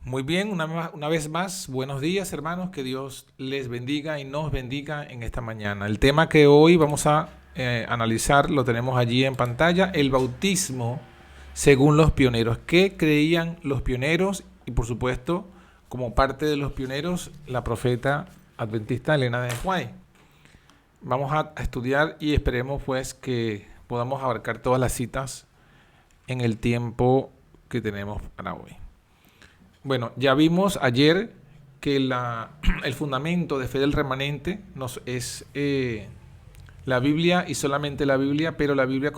Muy bien, una vez más, buenos días hermanos, que Dios les bendiga y nos bendiga en esta mañana. El tema que hoy vamos a analizar lo tenemos allí en pantalla, el bautismo según los pioneros. ¿Qué creían los pioneros? Y por supuesto, como parte de los pioneros, la profeta adventista Elena de White. Vamos a estudiar y esperemos pues que podamos abarcar todas las citas en el tiempo que tenemos para hoy. Bueno, ya vimos ayer que el fundamento de fe del remanente es la Biblia y solamente la Biblia, pero la Biblia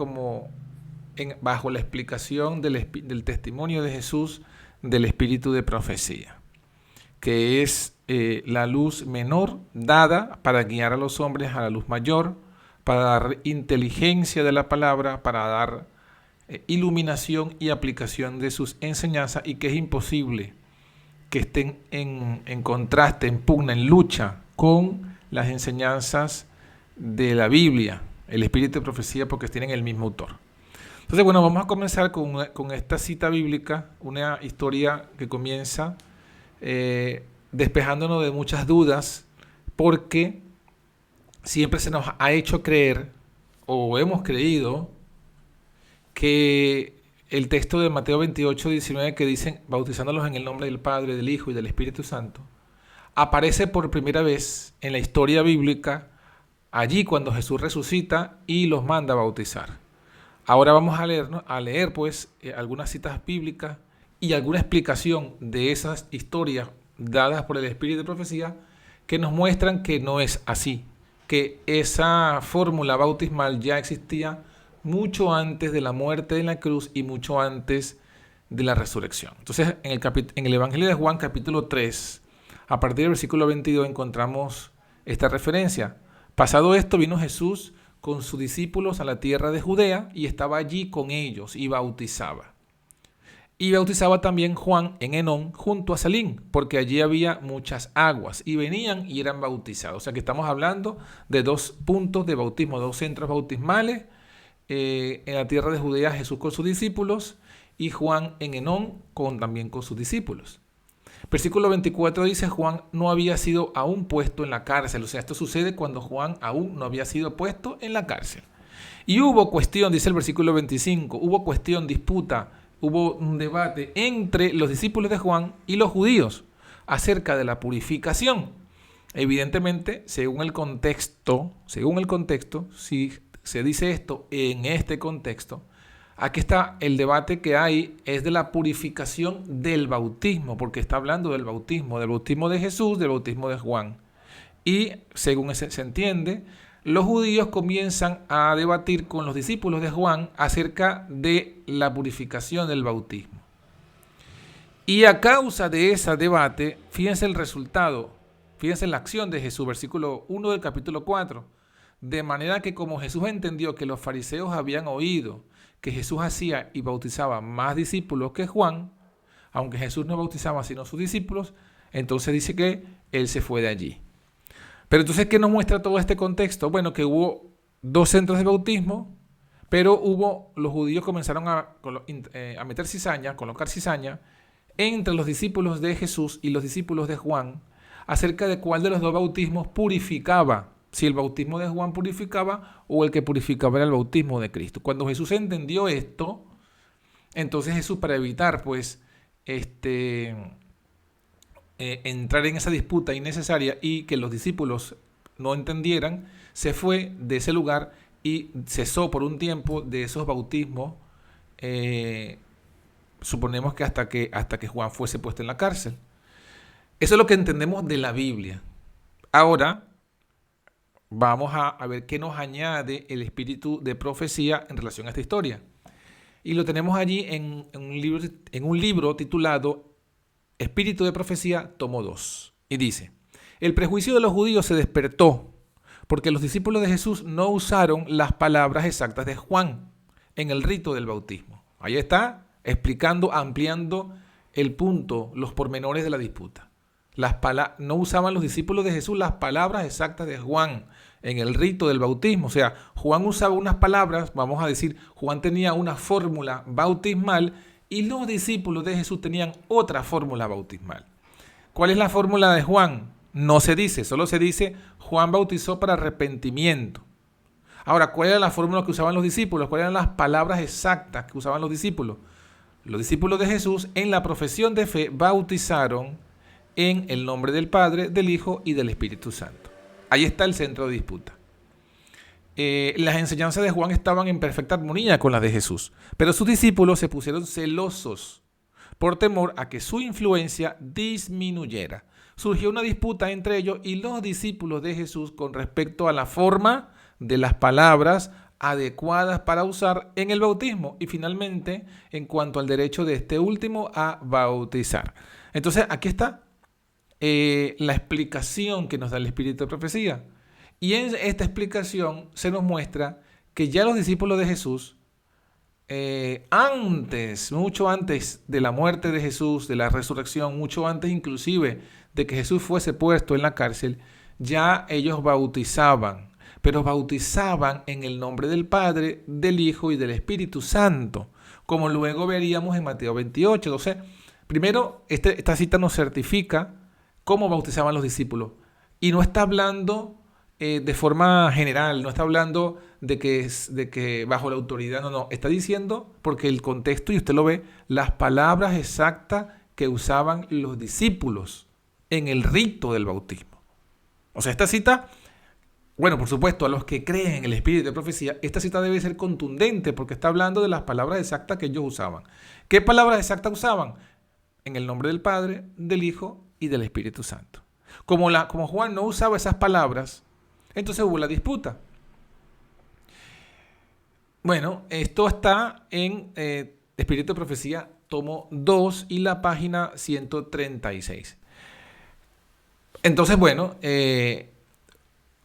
bajo la explicación del testimonio de Jesús del espíritu de profecía, que es la luz menor dada para guiar a los hombres a la luz mayor, para dar inteligencia de la palabra, para dar iluminación y aplicación de sus enseñanzas, y que es imposible que estén en contraste, en pugna, en lucha con las enseñanzas de la Biblia, el espíritu de profecía, porque tienen el mismo autor. Entonces, bueno, vamos a comenzar con esta cita bíblica, una historia que comienza despejándonos de muchas dudas, porque siempre se nos ha hecho creer, o hemos creído, que el texto de Mateo 28, 19, que dicen bautizándolos en el nombre del Padre, del Hijo y del Espíritu Santo, aparece por primera vez en la historia bíblica allí cuando Jesús resucita y los manda a bautizar. Ahora vamos a leer pues algunas citas bíblicas y alguna explicación de esas historias dadas por el Espíritu de Profecía que nos muestran que no es así, que esa fórmula bautismal ya existía mucho antes de la muerte en la cruz y mucho antes de la resurrección. Entonces, en el Evangelio de Juan, capítulo 3, a partir del versículo 22, encontramos esta referencia. Pasado esto, vino Jesús con sus discípulos a la tierra de Judea y estaba allí con ellos y bautizaba. Y bautizaba también Juan en Enón junto a Salim, porque allí había muchas aguas, y venían y eran bautizados. O sea que estamos hablando de dos puntos de bautismo, dos centros bautismales. En la tierra de Judea, Jesús con sus discípulos, y Juan en Enón también con sus discípulos. Versículo 24 dice: Juan no había sido aún puesto en la cárcel. O sea, esto sucede cuando Juan aún no había sido puesto en la cárcel. Y hubo cuestión, dice el versículo 25, hubo cuestión, disputa, hubo un debate entre los discípulos de Juan y los judíos acerca de la purificación. Evidentemente, según el contexto, si se dice esto en este contexto, aquí está el debate que hay, es de la purificación del bautismo, porque está hablando del bautismo de Jesús, del bautismo de Juan. Y según se entiende, los judíos comienzan a debatir con los discípulos de Juan acerca de la purificación del bautismo. Y a causa de ese debate, fíjense el resultado, fíjense la acción de Jesús, versículo 1 del capítulo 4. De manera que como Jesús entendió que los fariseos habían oído que Jesús hacía y bautizaba más discípulos que Juan, aunque Jesús no bautizaba sino sus discípulos, entonces dice que él se fue de allí. Pero entonces, ¿qué nos muestra todo este contexto? Bueno, que hubo dos centros de bautismo, pero los judíos comenzaron a meter cizaña, colocar cizaña entre los discípulos de Jesús y los discípulos de Juan acerca de cuál de los dos bautismos purificaba. Si el bautismo de Juan purificaba o el que purificaba era el bautismo de Cristo. Cuando Jesús entendió esto, entonces Jesús, para evitar pues entrar en esa disputa innecesaria y que los discípulos no entendieran, se fue de ese lugar y cesó por un tiempo de esos bautismos, suponemos que hasta que Juan fuese puesto en la cárcel. Eso es lo que entendemos de la Biblia. હું vamos a ver qué nos añade el espíritu de profecía en relación a esta historia. Y lo tenemos allí en un libro titulado Espíritu de Profecía, tomo 2. Y dice: el prejuicio de los judíos se despertó porque los discípulos de Jesús no usaron las palabras exactas de Juan en el rito del bautismo. Ahí está, explicando, ampliando el punto, los pormenores de la disputa. No usaban los discípulos de Jesús las palabras exactas de Juan en el rito del bautismo. O sea, Juan usaba unas palabras, vamos a decir, Juan tenía una fórmula bautismal Y los discípulos de Jesús tenían otra fórmula bautismal. ¿Cuál es la fórmula de Juan? No se dice, solo se dice Juan bautizó para arrepentimiento. Ahora, ¿cuál era la fórmula que usaban los discípulos? ¿Cuáles eran las palabras exactas que usaban los discípulos? Los discípulos de Jesús en la profesión de fe bautizaron en el nombre del Padre, del Hijo y del Espíritu Santo. Ahí está el centro de disputa. Las enseñanzas de Juan estaban en perfecta armonía con las de Jesús, pero sus discípulos se pusieron celosos por temor a que su influencia disminuyera. Surgió una disputa entre ellos y los discípulos de Jesús con respecto a la forma de las palabras adecuadas para usar en el bautismo y finalmente en cuanto al derecho de este último a bautizar. Entonces aquí está la explicación que nos da el Espíritu de Profecía. Y en esta explicación se nos muestra que ya los discípulos de Jesús, mucho antes de la muerte de Jesús, de la resurrección, mucho antes inclusive de que Jesús fuese puesto en la cárcel, ya ellos bautizaban, pero bautizaban en el nombre del Padre, del Hijo y del Espíritu Santo, como luego veríamos en Mateo 28. Entonces, primero, esta cita nos certifica cómo bautizaban los discípulos. Y no está hablando de forma general, no está hablando de que bajo la autoridad, no, está diciendo, porque el contexto, y usted lo ve, las palabras exactas que usaban los discípulos en el rito del bautismo. O sea, esta cita, bueno, por supuesto, a los que creen en el Espíritu de Profecía, esta cita debe ser contundente porque está hablando de las palabras exactas que ellos usaban. ¿Qué palabras exactas usaban? En el nombre del Padre, del Hijo y del Espíritu Santo. Como Juan no usaba esas palabras, entonces hubo la disputa. Bueno, esto está en Espíritu de Profecía, tomo 2 y la página 136. Entonces, bueno,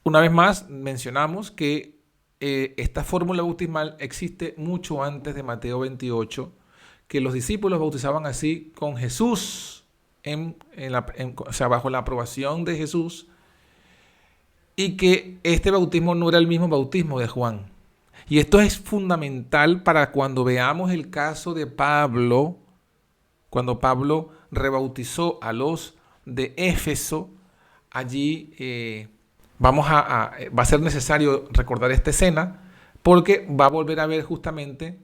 una vez más mencionamos que esta fórmula bautismal existe mucho antes de Mateo 28, que los discípulos bautizaban así con Jesús, o sea, bajo la aprobación de Jesús, y que este bautismo no era el mismo bautismo de Juan. Y esto es fundamental para cuando veamos el caso de Pablo, cuando Pablo rebautizó a los de Éfeso. Allí va a ser necesario recordar esta escena porque va a volver a ver justamente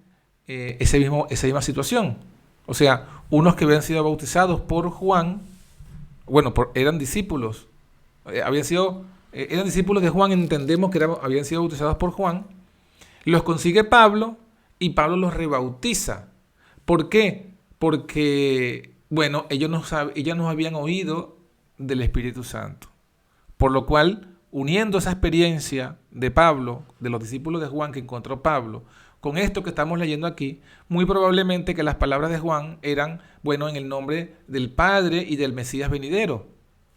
esa misma situación. O sea, unos que habían sido bautizados por Juan, bueno, eran discípulos, eran discípulos de Juan, entendemos que habían sido bautizados por Juan, los consigue Pablo y Pablo los rebautiza. ¿Por qué? Porque, bueno, ellos no habían oído del Espíritu Santo. Por lo cual, uniendo esa experiencia de Pablo, de los discípulos de Juan que encontró Pablo, con esto que estamos leyendo aquí, muy probablemente que las palabras de Juan eran, bueno, en el nombre del Padre y del Mesías venidero,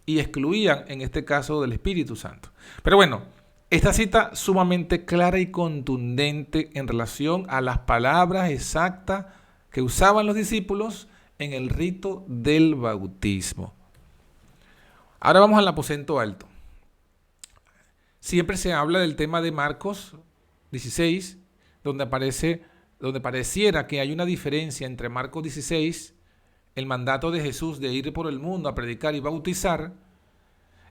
y excluían, en este caso, del Espíritu Santo. Pero bueno, esta cita sumamente clara y contundente en relación a las palabras exactas que usaban los discípulos en el rito del bautismo. Ahora vamos al aposento alto. Siempre se habla del tema de Marcos 16, donde pareciera que hay una diferencia entre Marcos 16, el mandato de Jesús de ir por el mundo a predicar y bautizar,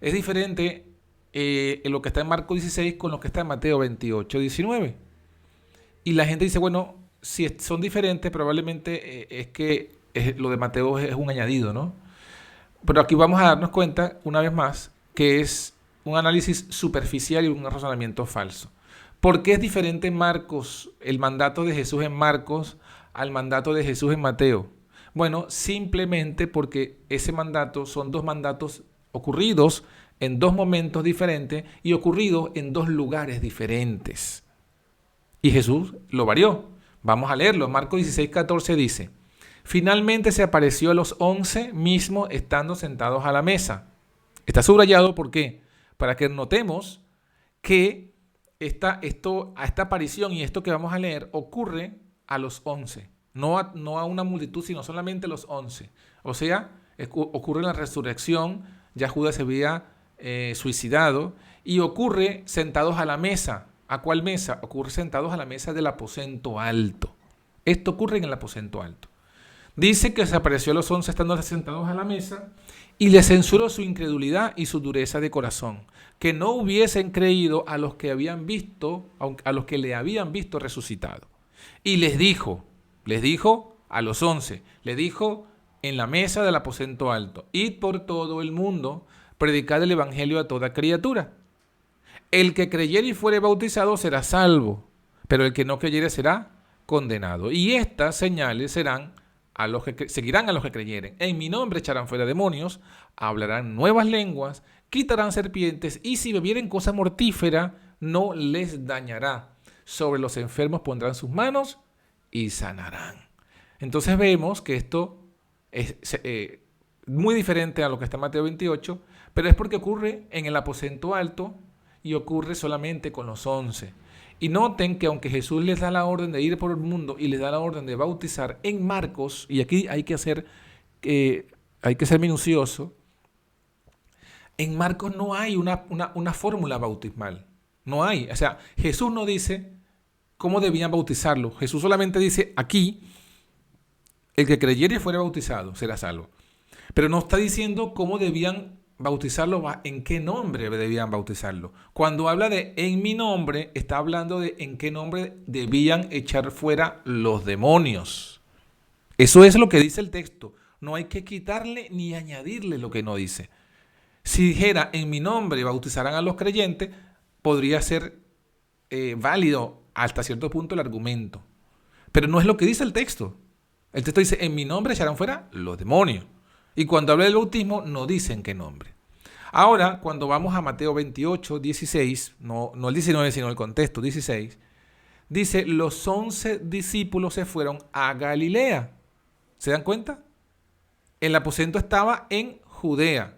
es diferente en lo que está en Marcos 16 con lo que está en Mateo 28, 19. Y la gente dice, bueno, si son diferentes, probablemente es que lo de Mateo es un añadido, ¿no? Pero aquí vamos a darnos cuenta, una vez más, que es un análisis superficial y un razonamiento falso. ¿Por qué es diferente Marcos, el mandato de Jesús en Marcos, al mandato de Jesús en Mateo? Bueno, simplemente porque ese mandato son dos mandatos ocurridos en dos momentos diferentes y ocurridos en dos lugares diferentes. Y Jesús lo varió. Vamos a leerlo. Marcos 16:14 dice: finalmente se apareció a los 11 mismos estando sentados a la mesa. Está subrayado, ¿por qué? Para que notemos que esta aparición y esto que vamos a leer ocurre a los 11. No a una multitud, sino solamente a los 11. O sea, ocurre en la resurrección, ya Judas se había suicidado, y ocurre sentados a la mesa. ¿A cuál mesa? Ocurre sentados a la mesa del aposento alto. Esto ocurre en el aposento alto. Dice que se apareció a los 11 estando sentados a la mesa y les censuró su incredulidad y su dureza de corazón, que no hubiesen creído a los que habían visto, a los que le habían visto resucitado. Y les dijo a los 11, les dijo en la mesa del aposento alto: id por todo el mundo, predicad el evangelio a toda criatura. El que creyere y fuere bautizado será salvo, pero el que no creyere será condenado. Y estas señales serán seguirán a los que creyeren. En mi nombre echarán fuera demonios, hablarán nuevas lenguas, quitarán serpientes, y si bebieren cosa mortífera, no les dañará. Sobre los enfermos pondrán sus manos y sanarán. Entonces vemos que esto es muy diferente a lo que está en Mateo 28, pero es porque ocurre en el aposento alto y ocurre solamente con los 11. Y noten que aunque Jesús les da la orden de ir por el mundo y les da la orden de bautizar, en Marcos, y aquí hay que ser minucioso, en Marcos no hay una fórmula bautismal. No hay. O sea, Jesús no dice cómo debían bautizarlo. Jesús solamente dice aquí: el que creyere y fuere bautizado será salvo. Pero no está diciendo cómo debían bautizarlo, en qué nombre debían bautizarlo. Cuando habla de en mi nombre, está hablando de en qué nombre debían echar fuera los demonios. Eso es lo que dice el texto. No hay que quitarle ni añadirle lo que no dice. Si dijera en mi nombre bautizarán a los creyentes, podría ser válido hasta cierto punto el argumento. Pero no es lo que dice el texto. El texto dice: en mi nombre echarán fuera los demonios. Y cuando habla del bautismo, no dice en qué nombre. Ahora, cuando vamos a Mateo 28, 16, no el 19, sino el contexto, 16, dice: los 11 discípulos se fueron a Galilea. ¿Se dan cuenta? El aposento estaba en Judea,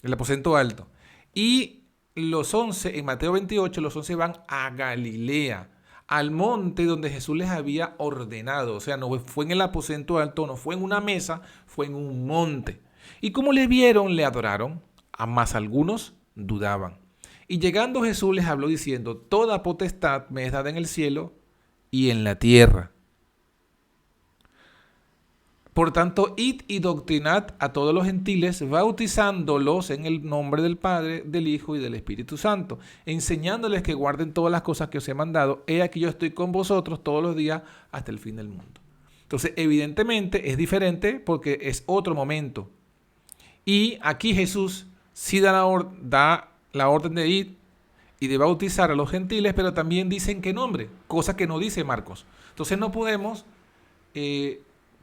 el aposento alto. Y los 11, en Mateo 28, los 11 van a Galilea, al monte donde Jesús les había ordenado. O sea, no fue en el aposento alto, no fue en una mesa, fue en un monte. Y como le vieron, le adoraron, mas algunos dudaban. Y llegando Jesús les habló diciendo: toda potestad me es dada en el cielo y en la tierra. Por tanto, id y doctrinad a todos los gentiles, bautizándolos en el nombre del Padre, del Hijo y del Espíritu Santo, enseñándoles que guarden todas las cosas que os he mandado. He aquí yo estoy con vosotros todos los días hasta el fin del mundo. Entonces, evidentemente es diferente porque es otro momento. Y aquí Jesús sí da la orden de ir y de bautizar a los gentiles, pero también dice en qué nombre, cosa que no dice Marcos. Entonces no podemos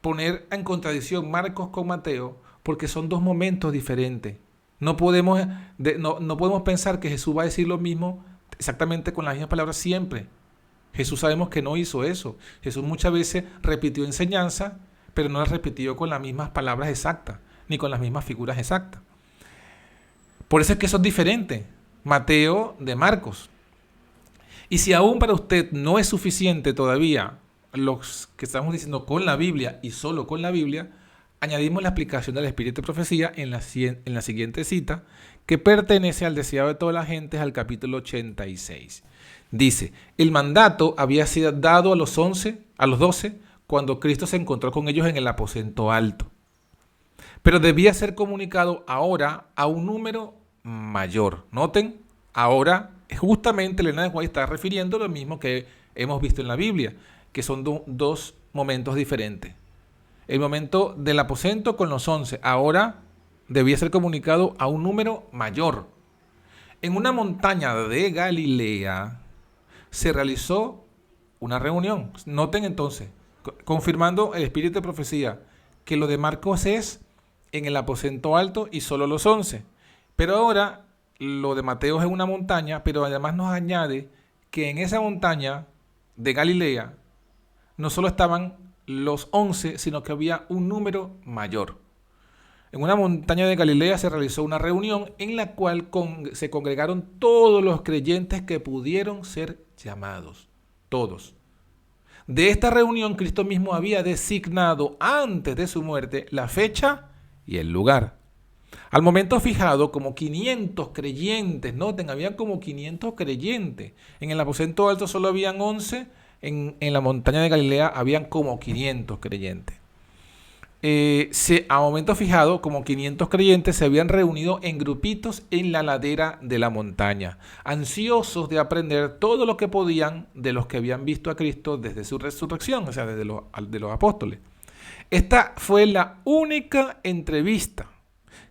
poner en contradicción Marcos con Mateo, porque son dos momentos diferentes. No podemos pensar que Jesús va a decir lo mismo exactamente con las mismas palabras siempre. Jesús sabemos que no hizo eso. Jesús muchas veces repitió enseñanza, pero no las repitió con las mismas palabras exactas, ni con las mismas figuras exactas. Por eso es que son diferentes, Mateo de Marcos. Y si aún para usted no es suficiente todavía los que estamos diciendo con la Biblia y solo con la Biblia, añadimos la explicación del Espíritu de Profecía en la siguiente cita, que pertenece al deseado de todas las gentes, al capítulo 86. Dice: el mandato había sido dado a los 12, cuando Cristo se encontró con ellos en el aposento alto. Pero debía ser comunicado ahora a un número mayor. Noten, ahora justamente Elena de White está refiriendo lo mismo que hemos visto en la Biblia, que son dos momentos diferentes. El momento del aposento con los 11, ahora debía ser comunicado a un número mayor. En una montaña de Galilea se realizó una reunión. Noten entonces, confirmando el Espíritu de Profecía, que lo de Marcos es en el aposento alto y solo los 11. Pero ahora lo de Mateo es en una montaña, pero además nos añade que en esa montaña de Galilea no solo estaban los 11, sino que había un número mayor. En una montaña de Galilea se realizó una reunión en la cual se congregaron todos los creyentes que pudieron ser llamados. Todos. De esta reunión Cristo mismo había designado antes de su muerte la fecha y el lugar. Al momento fijado, como 500 creyentes, noten, había como 500 creyentes. En el aposento alto solo habían 11 en la montaña de Galilea habían como 500 creyentes. A momento fijado, como 500 creyentes se habían reunido en grupitos en la ladera de la montaña, ansiosos de aprender todo lo que podían de los que habían visto a Cristo desde su resurrección, o sea, desde de los apóstoles. Esta fue la única entrevista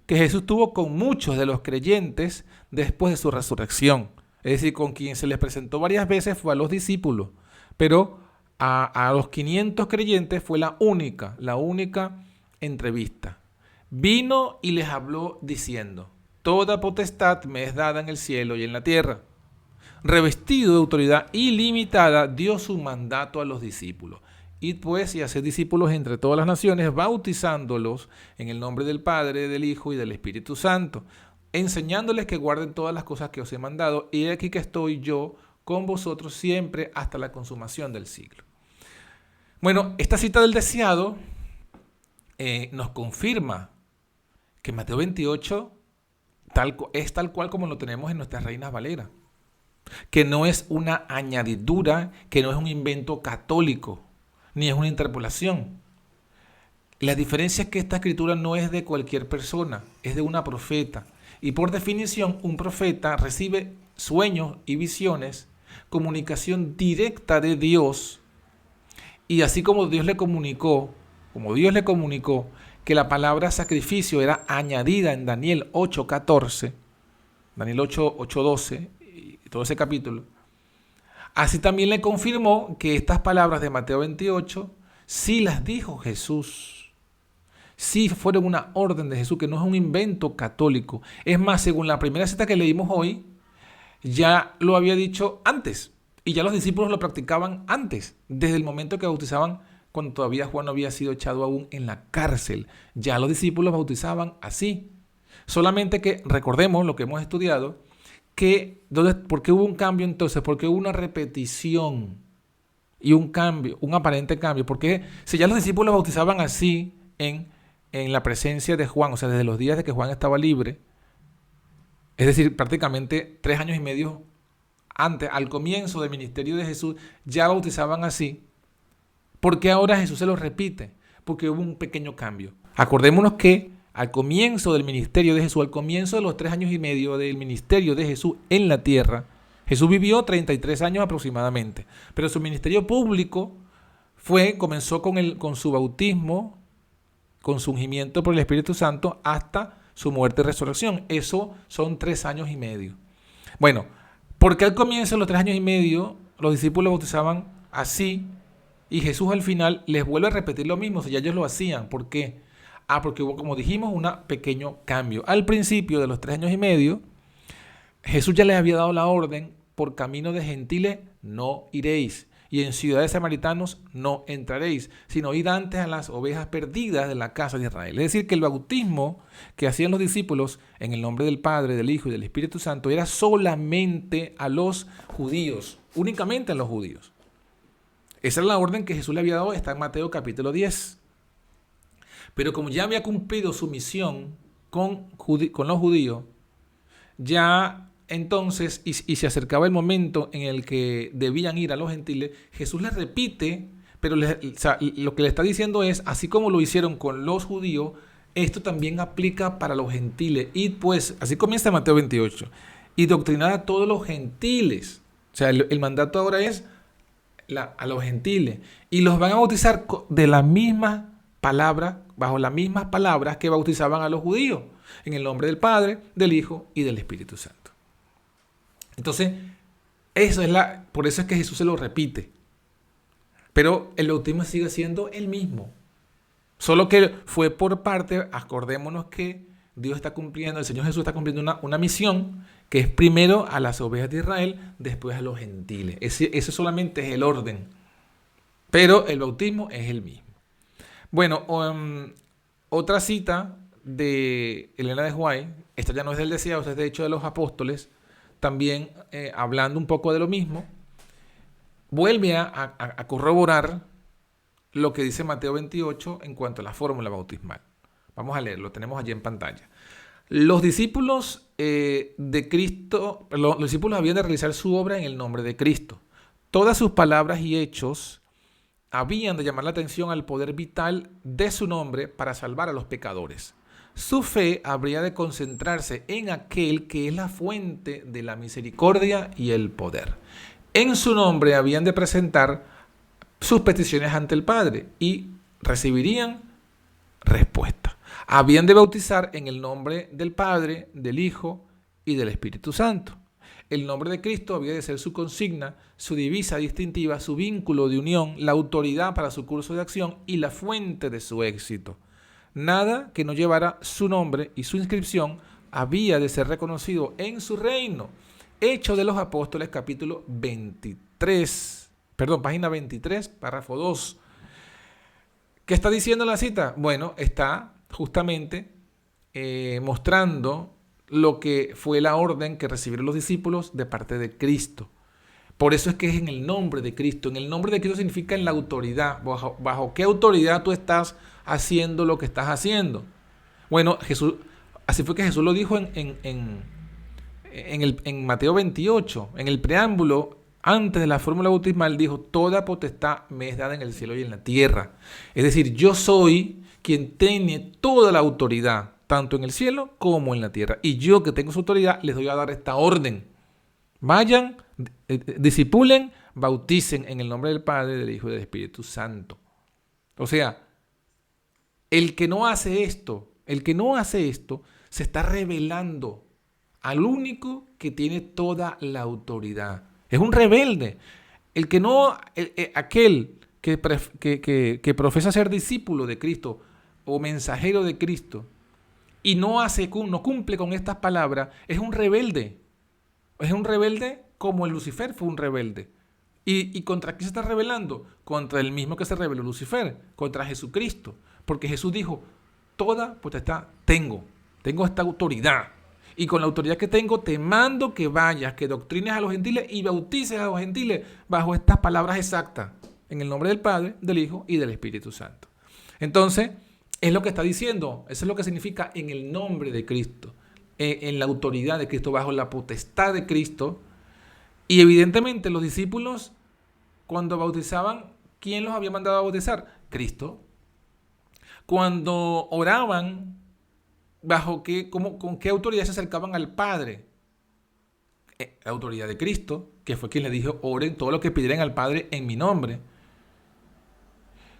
que Jesús tuvo con muchos de los creyentes después de su resurrección. Es decir, con quien se les presentó varias veces fue a los discípulos, pero a los 500 creyentes fue la única entrevista. Vino y les habló diciendo: toda potestad me es dada en el cielo y en la tierra. Revestido de autoridad ilimitada, dio su mandato a los discípulos. Id pues y haced discípulos entre todas las naciones, bautizándolos en el nombre del Padre, del Hijo y del Espíritu Santo, enseñándoles que guarden todas las cosas que os he mandado, y he aquí que estoy yo con vosotros siempre hasta la consumación del siglo. Bueno, esta cita del deseado nos confirma que Mateo 28 es tal cual como lo tenemos en nuestras Reinas Valera, que no es una añadidura, que no es un invento católico, ni es una interpolación. La diferencia es que esta escritura no es de cualquier persona, es de una profeta. Y por definición, un profeta recibe sueños y visiones, comunicación directa de Dios. Y así como Dios le comunicó que la palabra sacrificio era añadida en Daniel 8:14, Daniel 8:12, y todo ese capítulo, así también le confirmó que estas palabras de Mateo 28 sí las dijo Jesús. Sí fueron una orden de Jesús, que no es un invento católico. Es más, según la primera cita que leímos hoy, ya lo había dicho antes. Y ya los discípulos lo practicaban antes, desde el momento que bautizaban, cuando todavía Juan no había sido echado aún en la cárcel. Ya los discípulos bautizaban así. Solamente que recordemos lo que hemos estudiado, ¿por qué hubo un cambio entonces? Porque hubo una repetición y un cambio, un aparente cambio. Porque si ya los discípulos bautizaban así en la presencia de Juan, o sea, desde los días de que Juan estaba libre, es decir, prácticamente 3 años y medio antes, al comienzo del ministerio de Jesús, ya bautizaban así. ¿Por qué ahora Jesús se lo repite? Porque hubo un pequeño cambio. Acordémonos que al comienzo del ministerio de Jesús, al comienzo de los 3 años y medio del ministerio de Jesús en la tierra, Jesús vivió 33 años aproximadamente, pero su ministerio público comenzó con su bautismo, con su ungimiento por el Espíritu Santo, hasta su muerte y resurrección. Eso son 3 años y medio. Bueno, ¿por qué al comienzo de los 3 años y medio los discípulos bautizaban así y Jesús al final les vuelve a repetir lo mismo? Si ya ellos lo hacían, ¿por qué? Porque hubo, como dijimos, un pequeño cambio. Al principio de los 3 años y medio, Jesús ya les había dado la orden: por camino de gentiles no iréis, y en ciudades samaritanos no entraréis, sino id antes a las ovejas perdidas de la casa de Israel. Es decir, que el bautismo que hacían los discípulos en el nombre del Padre, del Hijo y del Espíritu Santo era solamente a los judíos, únicamente a los judíos. Esa es la orden que Jesús le había dado, está en Mateo capítulo 10. Pero como ya había cumplido su misión con los judíos, ya entonces, y se acercaba el momento en el que debían ir a los gentiles, Jesús les repite, pero lo que le está diciendo es: así como lo hicieron con los judíos, esto también aplica para los gentiles. Y pues, así comienza Mateo 28, y doctrinad a todos los gentiles. O sea, el mandato ahora es a los gentiles, y los van a bautizar de la misma palabra, bajo las mismas palabras que bautizaban a los judíos, en el nombre del Padre, del Hijo y del Espíritu Santo. Entonces, por eso es que Jesús se lo repite. Pero el bautismo sigue siendo el mismo. Solo que fue por parte, acordémonos que Dios está cumpliendo, el Señor Jesús está cumpliendo una misión, que es primero a las ovejas de Israel, después a los gentiles. Ese solamente es el orden. Pero el bautismo es el mismo. Bueno, otra cita de Elena de White, esta ya no es del deseado, esta es de Hechos de los Apóstoles, también hablando un poco de lo mismo, vuelve a corroborar lo que dice Mateo 28 en cuanto a la fórmula bautismal. Vamos a leerlo, lo tenemos allí en pantalla. Los discípulos de Cristo, los discípulos habían de realizar su obra en el nombre de Cristo. Todas sus palabras y hechos habían de llamar la atención al poder vital de su nombre para salvar a los pecadores. Su fe habría de concentrarse en aquel que es la fuente de la misericordia y el poder. En su nombre habían de presentar sus peticiones ante el Padre y recibirían respuesta. Habían de bautizar en el nombre del Padre, del Hijo y del Espíritu Santo. El nombre de Cristo había de ser su consigna, su divisa distintiva, su vínculo de unión, la autoridad para su curso de acción y la fuente de su éxito. Nada que no llevara su nombre y su inscripción había de ser reconocido en su reino. Hechos de los Apóstoles, capítulo 23, página 23, párrafo 2. ¿Qué está diciendo la cita? Bueno, está justamente mostrando lo que fue la orden que recibieron los discípulos de parte de Cristo. Por eso es que es en el nombre de Cristo. En el nombre de Cristo significa en la autoridad. ¿Bajo qué autoridad tú estás haciendo lo que estás haciendo? Bueno, Jesús, así fue que Jesús lo dijo en Mateo 28. En el preámbulo, antes de la fórmula bautismal, dijo: toda potestad me es dada en el cielo y en la tierra. Es decir, yo soy quien tiene toda la autoridad, tanto en el cielo como en la tierra. Y yo, que tengo su autoridad, les doy a dar esta orden. Vayan, discipulen, bauticen en el nombre del Padre, del Hijo y del Espíritu Santo. O sea, el que no hace esto, se está revelando al único que tiene toda la autoridad. Es un rebelde. Aquel que profesa ser discípulo de Cristo o mensajero de Cristo y no cumple con estas palabras, es un rebelde. Es un rebelde como el Lucifer fue un rebelde. ¿Y contra quién se está rebelando? Contra el mismo que se rebeló Lucifer, contra Jesucristo. Porque Jesús dijo: toda potestad tengo esta autoridad. Y con la autoridad que tengo te mando que vayas, que doctrines a los gentiles y bautices a los gentiles bajo estas palabras exactas, en el nombre del Padre, del Hijo y del Espíritu Santo. Entonces, es lo que está diciendo. Eso es lo que significa en el nombre de Cristo, en la autoridad de Cristo, bajo la potestad de Cristo. Y evidentemente los discípulos, cuando bautizaban, ¿quién los había mandado a bautizar? Cristo. Cuando oraban, ¿con qué autoridad se acercaban al Padre? La autoridad de Cristo, que fue quien le dijo: oren todo lo que pidieran al Padre en mi nombre.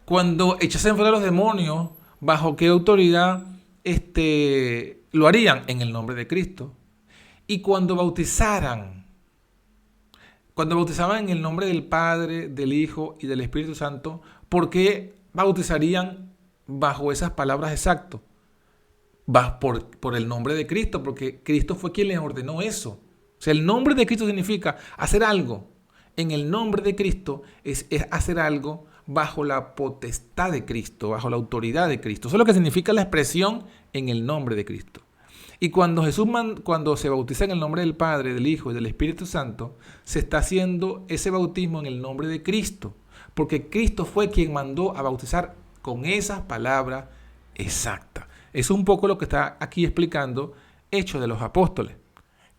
Cuando echasen fuera a los demonios, ¿bajo qué autoridad lo harían? En el nombre de Cristo. Y cuando bautizaban en el nombre del Padre, del Hijo y del Espíritu Santo, ¿por qué bautizarían bajo esas palabras exactas? Por el nombre de Cristo, porque Cristo fue quien les ordenó eso. O sea, el nombre de Cristo significa hacer algo. En el nombre de Cristo es hacer algo bajo la potestad de Cristo, bajo la autoridad de Cristo. Eso es lo que significa la expresión en el nombre de Cristo. Y cuando cuando se bautiza en el nombre del Padre, del Hijo y del Espíritu Santo, se está haciendo ese bautismo en el nombre de Cristo, porque Cristo fue quien mandó a bautizar con esas palabras exactas. Es un poco lo que está aquí explicando Hechos de los Apóstoles.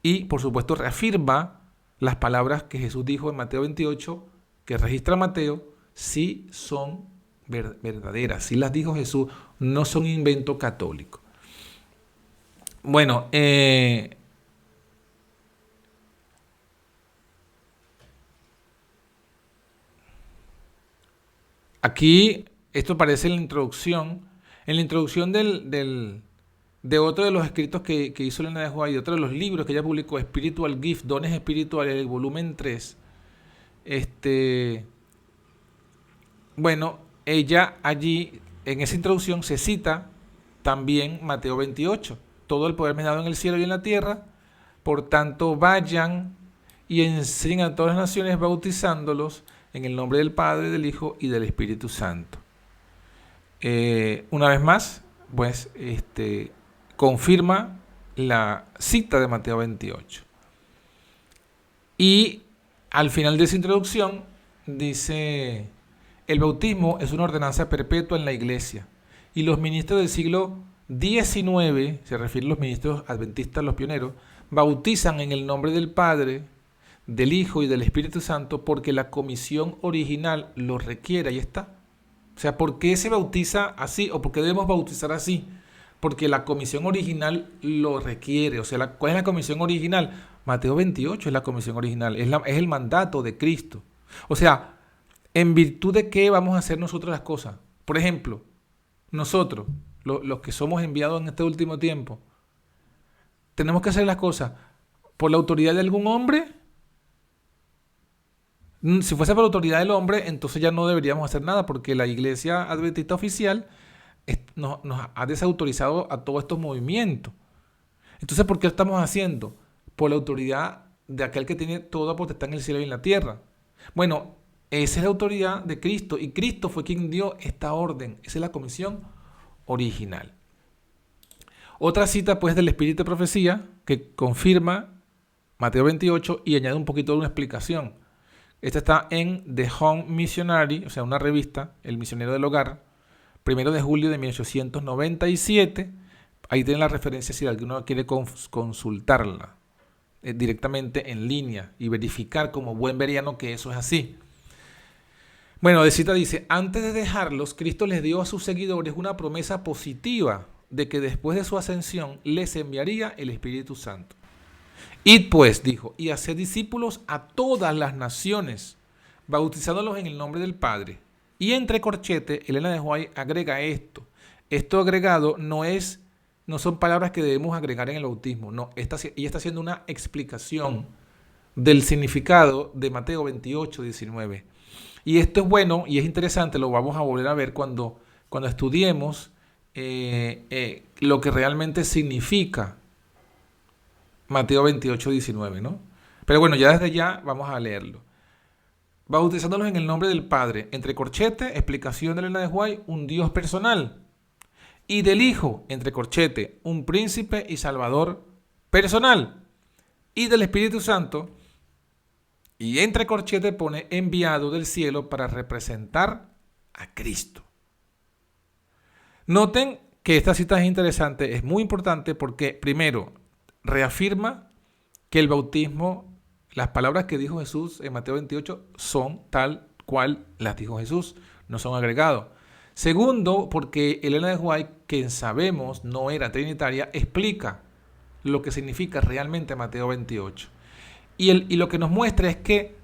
Y, por supuesto, reafirma las palabras que Jesús dijo en Mateo 28, que registra Mateo, sí son verdaderas. Sí las dijo Jesús, no son invento católico. Bueno, aquí esto aparece en la introducción. En la introducción de otro de los escritos que hizo Elena de White, y otro de los libros que ella publicó, Spiritual Gift, Dones Espirituales, el volumen 3, bueno, ella allí, en esa introducción, se cita también Mateo 28. Todo el poder me es dado en el cielo y en la tierra, por tanto vayan y enseñen a todas las naciones, bautizándolos en el nombre del Padre, del Hijo y del Espíritu Santo. Una vez más, pues, confirma la cita de Mateo 28. Y al final de esa introducción dice: el bautismo es una ordenanza perpetua en la iglesia, y los ministros del siglo XIX, se refieren a los ministros adventistas, los pioneros, bautizan en el nombre del Padre, del Hijo y del Espíritu Santo porque la comisión original lo requiere. Ahí está. O sea, ¿por qué se bautiza así o por qué debemos bautizar así? Porque la comisión original lo requiere. O sea, ¿cuál es la comisión original? Mateo 28 es la comisión original, es el mandato de Cristo. O sea, ¿en virtud de qué vamos a hacer nosotros las cosas? Por ejemplo, nosotros, los que somos enviados en este último tiempo, tenemos que hacer las cosas por la autoridad de algún hombre. Si fuese por la autoridad del hombre, entonces ya no deberíamos hacer nada, porque la Iglesia Adventista Oficial nos ha desautorizado a todos estos movimientos. Entonces, ¿por qué lo estamos haciendo? Por la autoridad de aquel que tiene toda potestad en el cielo y en la tierra. Bueno, esa es la autoridad de Cristo, y Cristo fue quien dio esta orden. Esa es la comisión original. Otra cita pues del Espíritu de Profecía que confirma Mateo 28 y añade un poquito de una explicación. Esta está en The Home Missionary, o sea, una revista, El Misionero del Hogar, 1 de julio de 1897. Ahí tienen la referencia si alguno quiere consultarla directamente en línea y verificar como buen veriano que eso es así. Bueno, de cita dice: antes de dejarlos, Cristo les dio a sus seguidores una promesa positiva de que después de su ascensión les enviaría el Espíritu Santo. Id pues, dijo, y haced discípulos a todas las naciones, bautizándolos en el nombre del Padre. Y entre corchete, Elena de White agrega esto. Esto agregado no son palabras que debemos agregar en el bautismo. No, ella está haciendo una explicación del significado de Mateo 28, 19. Y esto es bueno y es interesante, lo vamos a volver a ver cuando estudiemos lo que realmente significa Mateo 28, 19, ¿no? Pero bueno, ya desde ya vamos a leerlo. Bautizándolos en el nombre del Padre, entre corchete, explicación de Elena de White, un Dios personal. Y del Hijo, entre corchete, un príncipe y salvador personal. Y del Espíritu Santo, y entre corchete pone enviado del cielo para representar a Cristo. Noten que esta cita es interesante, es muy importante porque, primero, reafirma que el bautismo, las palabras que dijo Jesús en Mateo 28 son tal cual las dijo Jesús, no son agregados. Segundo, porque Elena de White, que sabemos no era trinitaria, explica lo que significa realmente Mateo 28. Y lo que nos muestra es que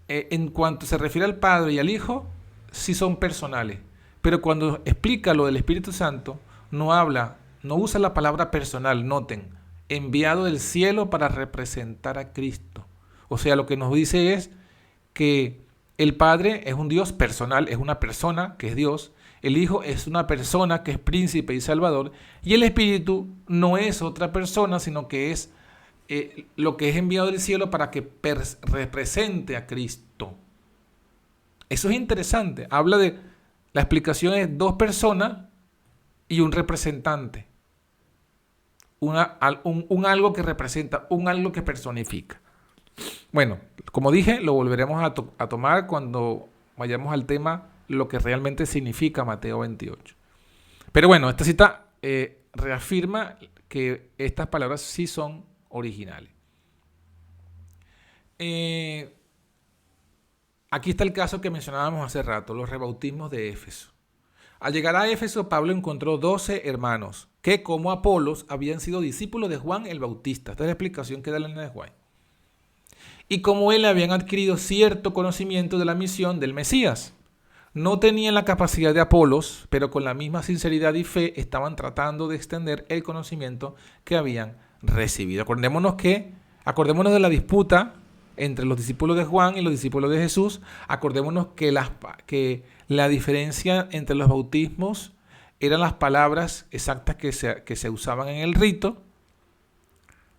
en cuanto se refiere al Padre y al Hijo, sí son personales. Pero cuando explica lo del Espíritu Santo, no usa la palabra personal, noten, enviado del cielo para representar a Cristo. O sea, lo que nos dice es que el Padre es un Dios personal, es una persona que es Dios, el Hijo es una persona que es príncipe y salvador, y el Espíritu no es otra persona, sino que es lo que es enviado del cielo para que represente a Cristo. Eso es interesante. Habla de, la explicación es dos personas y un representante. Un algo que representa, un algo que personifica. Bueno, como dije, lo volveremos a tomar cuando vayamos al tema, lo que realmente significa Mateo 28. Pero bueno, esta cita reafirma que estas palabras sí son originales. Aquí está el caso que mencionábamos hace rato, los rebautismos de Éfeso. Al llegar a Éfeso, Pablo encontró 12 hermanos que, como Apolos, habían sido discípulos de Juan el Bautista. Esta es la explicación que da Elena de White. Y como él habían adquirido cierto conocimiento de la misión del Mesías. No tenían la capacidad de Apolos, pero con la misma sinceridad y fe estaban tratando de extender el conocimiento que habían recibido. Acordémonos de la disputa entre los discípulos de Juan y los discípulos de Jesús. Acordémonos que la diferencia entre los bautismos eran las palabras exactas que se usaban en el rito.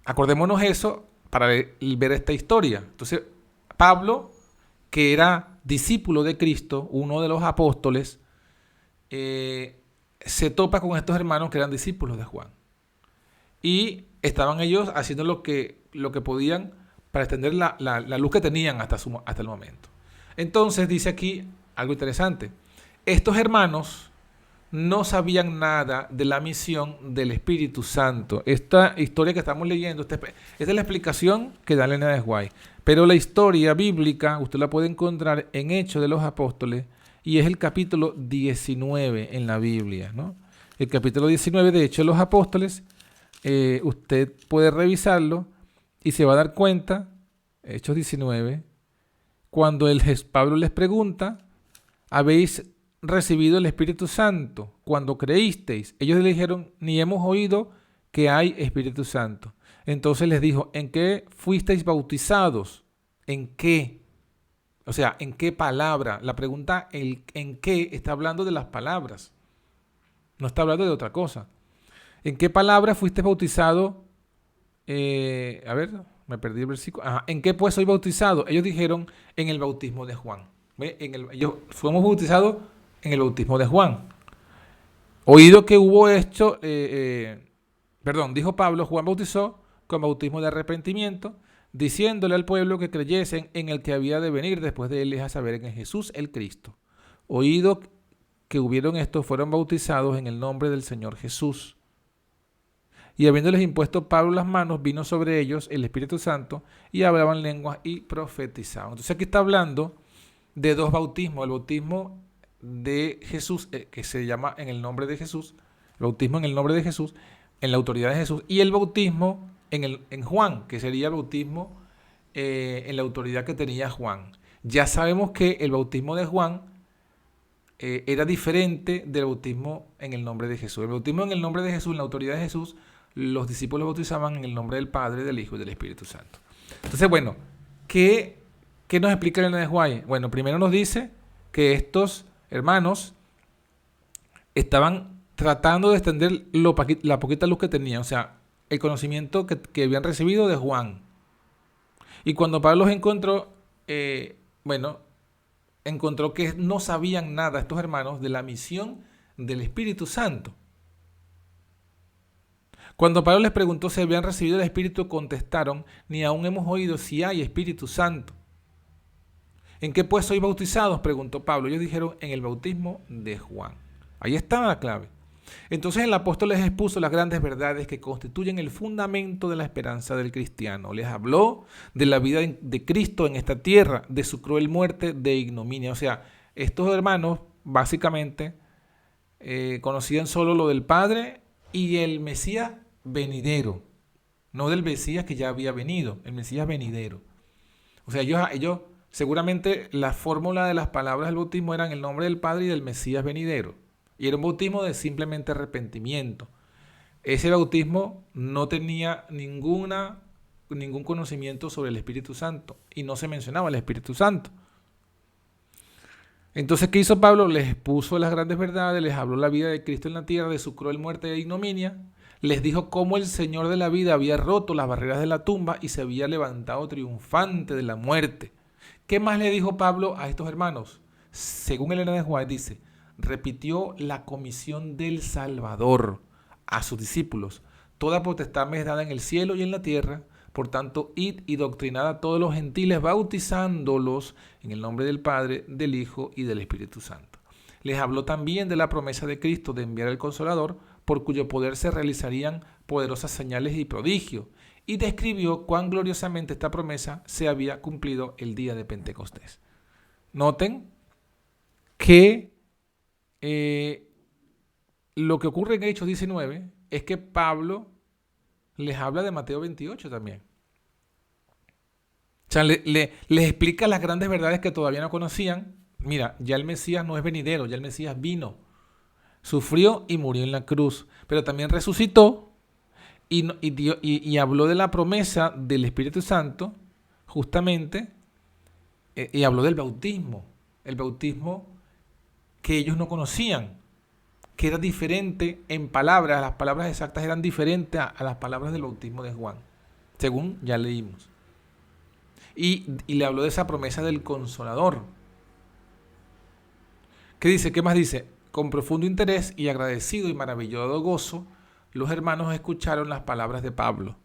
Acordémonos eso para ver esta historia. Entonces, Pablo, que era discípulo de Cristo, uno de los apóstoles, se topa con estos hermanos que eran discípulos de Juan. Y estaban ellos haciendo lo que podían para extender la luz que tenían hasta el momento. Entonces dice aquí algo interesante. Estos hermanos no sabían nada de la misión del Espíritu Santo. Esta historia que estamos leyendo, esta es la explicación que da Elena de White. Pero la historia bíblica usted la puede encontrar en Hechos de los Apóstoles y es el capítulo 19 en la Biblia, ¿no? El capítulo 19 de Hechos de los Apóstoles, usted puede revisarlo y se va a dar cuenta, Hechos 19, cuando Pablo les pregunta, ¿habéis recibido el Espíritu Santo cuando creísteis? Ellos le dijeron, ni hemos oído que hay Espíritu Santo. Entonces les dijo, ¿en qué fuisteis bautizados? ¿En qué? O sea, ¿en qué palabra? La pregunta, ¿en qué? Está hablando de las palabras. No está hablando de otra cosa. ¿En qué palabra fuiste bautizado? A ver, me perdí el versículo. Ajá. ¿En qué pues soy bautizado? Ellos dijeron, en el bautismo de Juan. Ellos fuimos bautizados en el bautismo de Juan. Oído que hubo esto, dijo Pablo, Juan bautizó con bautismo de arrepentimiento, diciéndole al pueblo que creyesen en el que había de venir después de él, es a saber, en Jesús el Cristo. Oído que hubieron estos, fueron bautizados en el nombre del Señor Jesús. Y habiéndoles impuesto Pablo las manos, vino sobre ellos el Espíritu Santo y hablaban lenguas y profetizaban. Entonces aquí está hablando de dos bautismos. El bautismo de Jesús, que se llama en el nombre de Jesús, el bautismo en el nombre de Jesús, en la autoridad de Jesús, y el bautismo en Juan, que sería el bautismo en la autoridad que tenía Juan. Ya sabemos que el bautismo de Juan era diferente del bautismo en el nombre de Jesús. El bautismo en el nombre de Jesús, en la autoridad de Jesús, los discípulos bautizaban en el nombre del Padre, del Hijo y del Espíritu Santo. Entonces, bueno, ¿qué nos explica Elena de White? Bueno, primero nos dice que estos hermanos estaban tratando de extender la poquita luz que tenían, o sea, el conocimiento que habían recibido de Juan. Y cuando Pablo los encontró, encontró que no sabían nada estos hermanos de la misión del Espíritu Santo. Cuando Pablo les preguntó si habían recibido el Espíritu, contestaron, ni aún hemos oído si hay Espíritu Santo. ¿En qué pues sois bautizados?, preguntó Pablo. Ellos dijeron, en el bautismo de Juan. Ahí estaba la clave. Entonces el apóstol les expuso las grandes verdades que constituyen el fundamento de la esperanza del cristiano. Les habló de la vida de Cristo en esta tierra, de su cruel muerte, de ignominia. O sea, estos hermanos básicamente conocían solo lo del Padre y el Mesías venidero, no del Mesías que ya había venido, el Mesías venidero. O sea, ellos seguramente la fórmula de las palabras del bautismo eran el nombre del Padre y del Mesías venidero. Y era un bautismo de simplemente arrepentimiento. Ese bautismo no tenía ningún conocimiento sobre el Espíritu Santo y no se mencionaba el Espíritu Santo. Entonces, ¿qué hizo Pablo? Les expuso las grandes verdades, les habló la vida de Cristo en la tierra, de su cruel muerte e ignominia, les dijo cómo el Señor de la vida había roto las barreras de la tumba y se había levantado triunfante de la muerte. ¿Qué más le dijo Pablo a estos hermanos? Según Elena de White dice, repitió la comisión del Salvador a sus discípulos. Toda potestad me es dada en el cielo y en la tierra. Por tanto, id y doctrinad a todos los gentiles, bautizándolos en el nombre del Padre, del Hijo y del Espíritu Santo. Les habló también de la promesa de Cristo de enviar el Consolador, por cuyo poder se realizarían poderosas señales y prodigios, y describió cuán gloriosamente esta promesa se había cumplido el día de Pentecostés. Noten que lo que ocurre en Hechos 19 es que Pablo les habla de Mateo 28 también. O sea, les explica las grandes verdades que todavía no conocían. Mira, ya el Mesías no es venidero, ya el Mesías vino, sufrió y murió en la cruz, pero también resucitó y habló de la promesa del Espíritu Santo, justamente, y habló del bautismo, el bautismo que ellos no conocían, que era diferente en palabras, las palabras exactas eran diferentes a las palabras del bautismo de Juan, según ya leímos. Y le habló de esa promesa del Consolador. ¿Qué dice? ¿Qué más dice? Con profundo interés y agradecido y maravillado gozo, los hermanos escucharon las palabras de Pablo.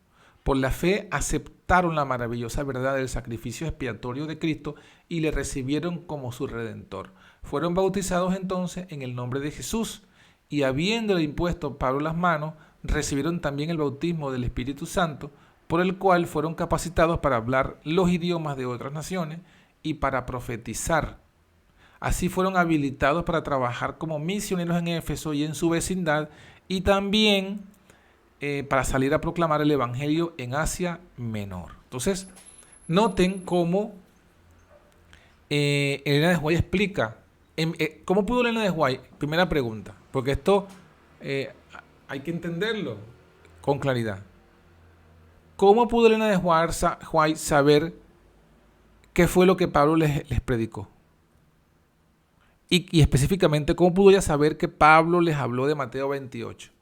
Por la fe aceptaron la maravillosa verdad del sacrificio expiatorio de Cristo y le recibieron como su Redentor. Fueron bautizados entonces en el nombre de Jesús y habiéndole impuesto Pablo las manos, recibieron también el bautismo del Espíritu Santo, por el cual fueron capacitados para hablar los idiomas de otras naciones y para profetizar. Así fueron habilitados para trabajar como misioneros en Éfeso y en su vecindad, y también para salir a proclamar el Evangelio en Asia Menor. Entonces, noten cómo Elena de White explica. ¿Cómo pudo Elena de White? Primera pregunta, porque esto hay que entenderlo con claridad. ¿Cómo pudo Elena de White saber qué fue lo que Pablo les predicó? Y específicamente, ¿cómo pudo ella saber que Pablo les habló de Mateo 28?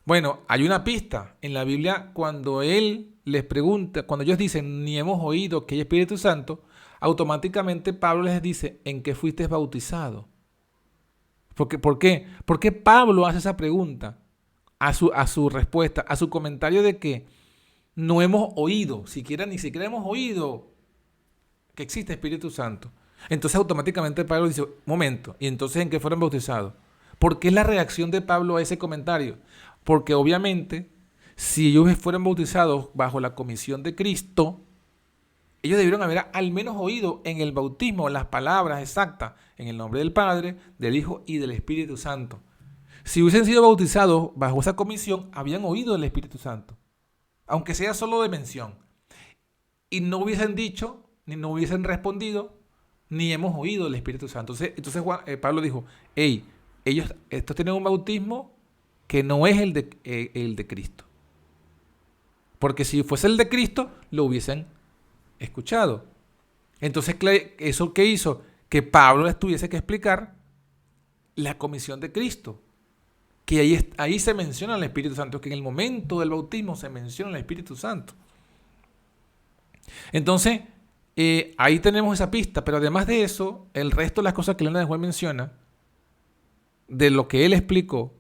Bueno, hay una pista en la Biblia cuando él les pregunta, cuando ellos dicen, ni hemos oído que hay Espíritu Santo, automáticamente Pablo les dice, ¿en qué fuiste bautizado? ¿Por qué? ¿Por qué Pablo hace esa pregunta a su respuesta, a su comentario de que no hemos oído, ni siquiera hemos oído que existe Espíritu Santo? Entonces automáticamente Pablo dice, momento, ¿y entonces en qué fueron bautizados? ¿Por qué es la reacción de Pablo a ese comentario? Porque obviamente, si ellos fueron bautizados bajo la comisión de Cristo, ellos debieron haber al menos oído en el bautismo las palabras exactas en el nombre del Padre, del Hijo y del Espíritu Santo. Si hubiesen sido bautizados bajo esa comisión, habían oído el Espíritu Santo, aunque sea solo de mención. Y no hubiesen dicho, ni no hubiesen respondido, ni hemos oído el Espíritu Santo. Entonces Pablo dijo, hey, estos tienen un bautismo que no es el de Cristo. Porque si fuese el de Cristo, lo hubiesen escuchado. Entonces, ¿eso qué hizo? Que Pablo les tuviese que explicar la comisión de Cristo. Que ahí se menciona el Espíritu Santo, que en el momento del bautismo se menciona el Espíritu Santo. Entonces, ahí tenemos esa pista, pero además de eso, el resto de las cosas que Elena de White menciona, de lo que él explicó,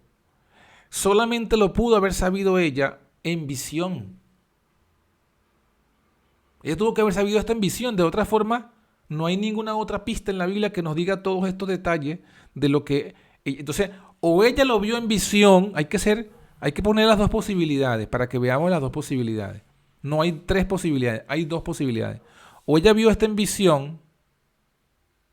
solamente lo pudo haber sabido ella en visión. Ella tuvo que haber sabido esto en visión. De otra forma, no hay ninguna otra pista en la Biblia que nos diga todos estos detalles de lo que... Entonces, o ella lo vio en visión, hay que poner las dos posibilidades para que veamos las dos posibilidades. No hay tres posibilidades, hay dos posibilidades. O ella vio esto en visión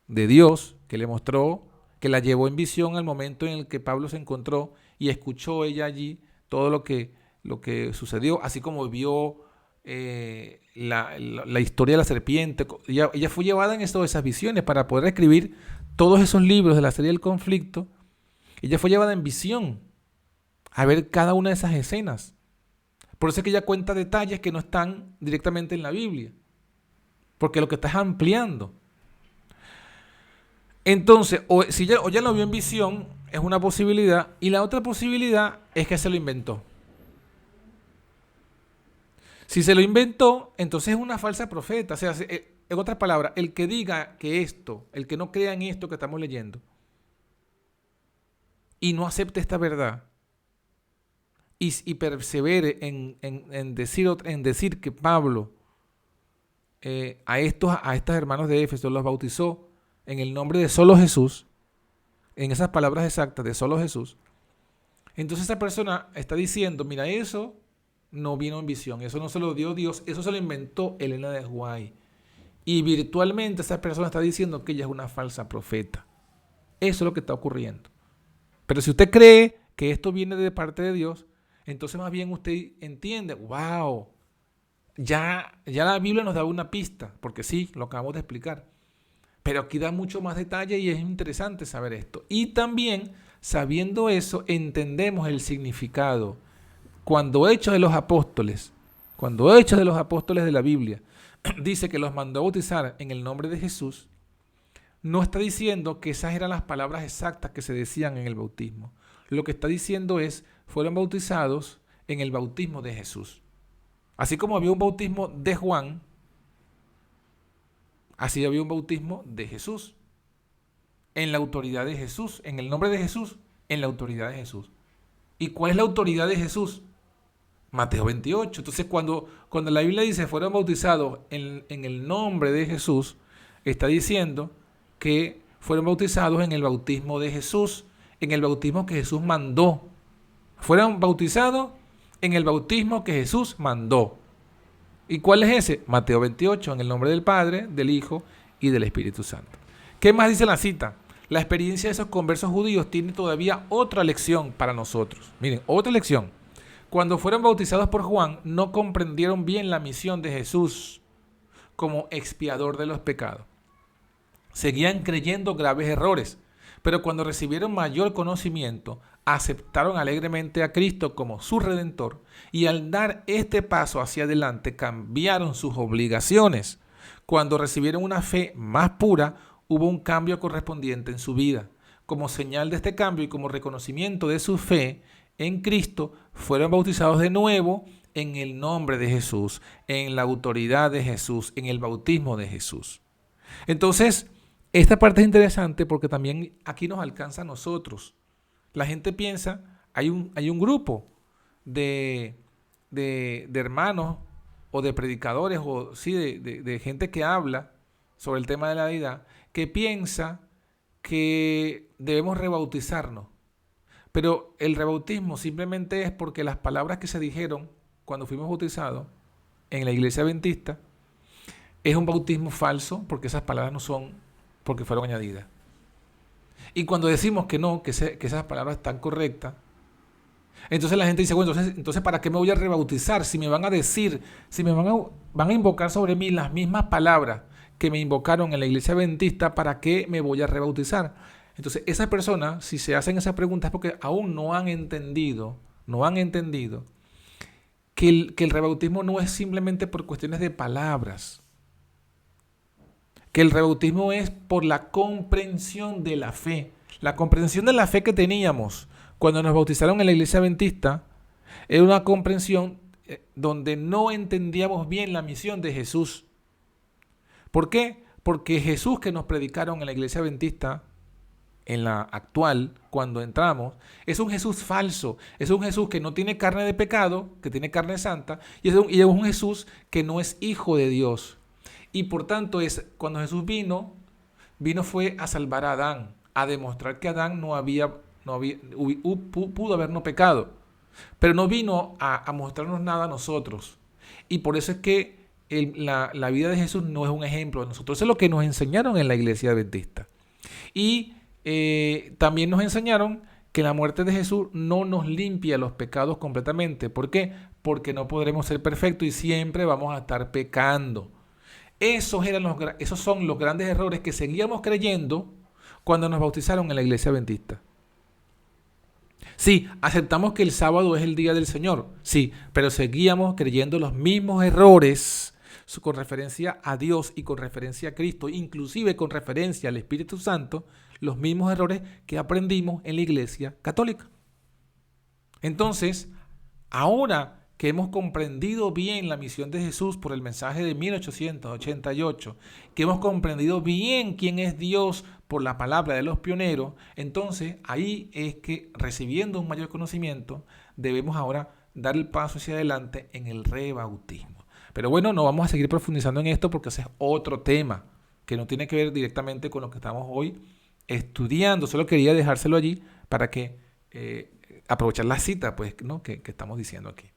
de Dios, que le mostró, que la llevó en visión al momento en el que Pablo se encontró y escuchó ella allí todo lo que sucedió, así como vio la historia de la serpiente. Ella fue llevada en esas visiones para poder escribir todos esos libros de la serie del conflicto. Ella fue llevada en visión a ver cada una de esas escenas. Por eso es que ella cuenta detalles que no están directamente en la Biblia, porque lo que está es ampliando. Entonces, o ya lo vio en visión, es una posibilidad, y la otra posibilidad es que se lo inventó. Si se lo inventó, entonces es una falsa profeta. O sea, en otras palabras, el que diga que el que no crea en esto que estamos leyendo, y no acepte esta verdad, y persevere en decir que Pablo a estos hermanos de Éfeso los bautizó en el nombre de solo Jesús, en esas palabras exactas de solo Jesús, entonces esa persona está diciendo, mira, eso no vino en visión, eso no se lo dio Dios, eso se lo inventó Elena de White. Y virtualmente esa persona está diciendo que ella es una falsa profeta. Eso es lo que está ocurriendo. Pero si usted cree que esto viene de parte de Dios, entonces más bien usted entiende, wow, ya la Biblia nos da una pista, porque sí, lo acabamos de explicar. Pero aquí da mucho más detalle y es interesante saber esto. Y también, sabiendo eso, entendemos el significado. Cuando Hechos de los Apóstoles de la Biblia dice que los mandó a bautizar en el nombre de Jesús, no está diciendo que esas eran las palabras exactas que se decían en el bautismo. Lo que está diciendo es, fueron bautizados en el bautismo de Jesús. Así como había un bautismo de Juan, así había un bautismo de Jesús. En la autoridad de Jesús, en el nombre de Jesús, en la autoridad de Jesús. ¿Y cuál es la autoridad de Jesús? Mateo 28. Entonces, cuando la Biblia dice fueron bautizados en el nombre de Jesús, está diciendo que fueron bautizados en el bautismo de Jesús, en el bautismo que Jesús mandó. Fueron bautizados en el bautismo que Jesús mandó. ¿Y cuál es ese? Mateo 28, en el nombre del Padre, del Hijo y del Espíritu Santo. ¿Qué más dice la cita? La experiencia de esos conversos judíos tiene todavía otra lección para nosotros. Miren, otra lección. Cuando fueron bautizados por Juan, no comprendieron bien la misión de Jesús como expiador de los pecados. Seguían creyendo graves errores, pero cuando recibieron mayor conocimiento, aceptaron alegremente a Cristo como su Redentor y al dar este paso hacia adelante cambiaron sus obligaciones. Cuando recibieron una fe más pura, hubo un cambio correspondiente en su vida. Como señal de este cambio y como reconocimiento de su fe en Cristo, fueron bautizados de nuevo en el nombre de Jesús, en la autoridad de Jesús, en el bautismo de Jesús. Entonces, esta parte es interesante porque también aquí nos alcanza a nosotros. La gente piensa, hay un grupo de hermanos o de predicadores o sí, de gente que habla sobre el tema de la deidad, que piensa que debemos rebautizarnos. Pero el rebautismo simplemente es porque las palabras que se dijeron cuando fuimos bautizados en la iglesia adventista es un bautismo falso porque esas palabras no son porque fueron añadidas. Y cuando decimos que no, que esas palabras están correctas, entonces la gente dice, bueno, entonces ¿para qué me voy a rebautizar? Si me van a decir, si me van a invocar sobre mí las mismas palabras que me invocaron en la iglesia adventista, ¿para qué me voy a rebautizar? Entonces esas personas, si se hacen esa pregunta es porque aún no han entendido que el rebautismo no es simplemente por cuestiones de palabras, que el rebautismo es por la comprensión de la fe. La comprensión de la fe que teníamos cuando nos bautizaron en la iglesia adventista era una comprensión donde no entendíamos bien la misión de Jesús. ¿Por qué? Porque Jesús que nos predicaron en la iglesia adventista, en la actual, cuando entramos, es un Jesús falso. Es un Jesús que no tiene carne de pecado, que tiene carne santa, y es un Jesús que no es hijo de Dios. Y por tanto, cuando Jesús vino fue a salvar a Adán, a demostrar que Adán pudo haber no pecado, pero no vino a mostrarnos nada a nosotros. Y por eso es que la vida de Jesús no es un ejemplo de nosotros. Eso es lo que nos enseñaron en la iglesia adventista. Y también nos enseñaron que la muerte de Jesús no nos limpia los pecados completamente. ¿Por qué? Porque no podremos ser perfectos y siempre vamos a estar pecando. Esos son los grandes errores que seguíamos creyendo cuando nos bautizaron en la iglesia adventista. Sí, aceptamos que el sábado es el día del Señor, sí, pero seguíamos creyendo los mismos errores con referencia a Dios y con referencia a Cristo, inclusive con referencia al Espíritu Santo, los mismos errores que aprendimos en la iglesia católica. Entonces, ahora que hemos comprendido bien la misión de Jesús por el mensaje de 1888, que hemos comprendido bien quién es Dios por la palabra de los pioneros, entonces ahí es que recibiendo un mayor conocimiento debemos ahora dar el paso hacia adelante en el rebautismo. Pero bueno, no vamos a seguir profundizando en esto porque ese es otro tema que no tiene que ver directamente con lo que estamos hoy estudiando. Solo quería dejárselo allí para que aprovechar la cita pues, ¿no? que estamos diciendo aquí.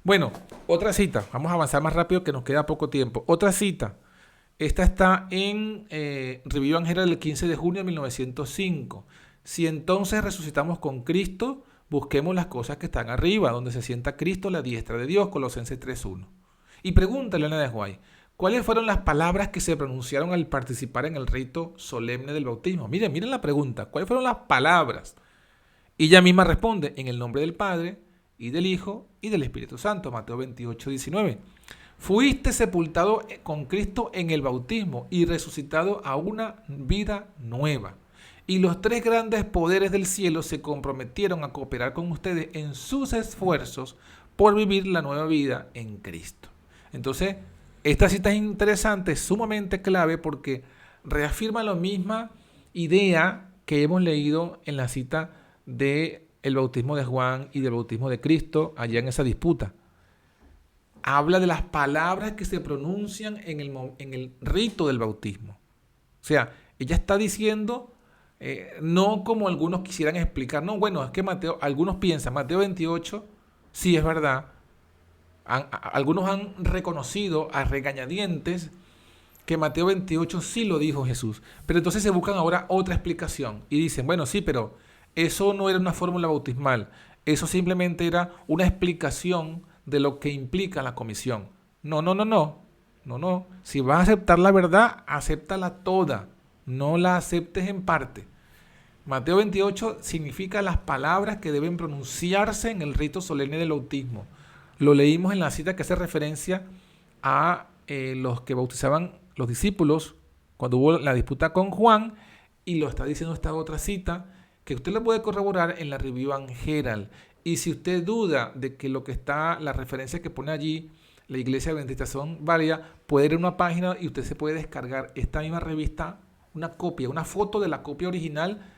Bueno, otra cita. Vamos a avanzar más rápido que nos queda poco tiempo. Otra cita. Esta está en Review Evangelical del 15 de junio de 1905. Si entonces resucitamos con Cristo, busquemos las cosas que están arriba, donde se sienta Cristo a la diestra de Dios, Colosenses 3.1. Y pregúntale a Elena de White, ¿cuáles fueron las palabras que se pronunciaron al participar en el rito solemne del bautismo? Miren la pregunta. ¿Cuáles fueron las palabras? Y ella misma responde, en el nombre del Padre, y del Hijo, y del Espíritu Santo. Mateo 28:19. Fuiste sepultado con Cristo en el bautismo y resucitado a una vida nueva. Y los tres grandes poderes del cielo se comprometieron a cooperar con ustedes en sus esfuerzos por vivir la nueva vida en Cristo. Entonces, esta cita es interesante, es sumamente clave porque reafirma la misma idea que hemos leído en la cita del bautismo de Juan y del bautismo de Cristo allá en esa disputa. Habla de las palabras que se pronuncian en el rito del bautismo. O sea, ella está diciendo, no como algunos quisieran explicar, no, bueno, es que algunos piensan, Mateo 28 sí es verdad, algunos han reconocido a regañadientes que Mateo 28 sí lo dijo Jesús, pero entonces se buscan ahora otra explicación y dicen, bueno, sí, pero eso no era una fórmula bautismal, eso simplemente era una explicación de lo que implica la comisión. No, no, no, no, no, no. Si vas a aceptar la verdad, acéptala toda, no la aceptes en parte. Mateo 28 significa las palabras que deben pronunciarse en el rito solemne del bautismo. Lo leímos en la cita que hace referencia a los que bautizaban los discípulos cuando hubo la disputa con Juan, y lo está diciendo esta otra cita que usted lo puede corroborar en la Review and Herald. Y si usted duda de que lo que está, la referencia que pone allí la Iglesia Adventista son válidas, puede ir a una página y usted se puede descargar esta misma revista, una copia, una foto de la copia original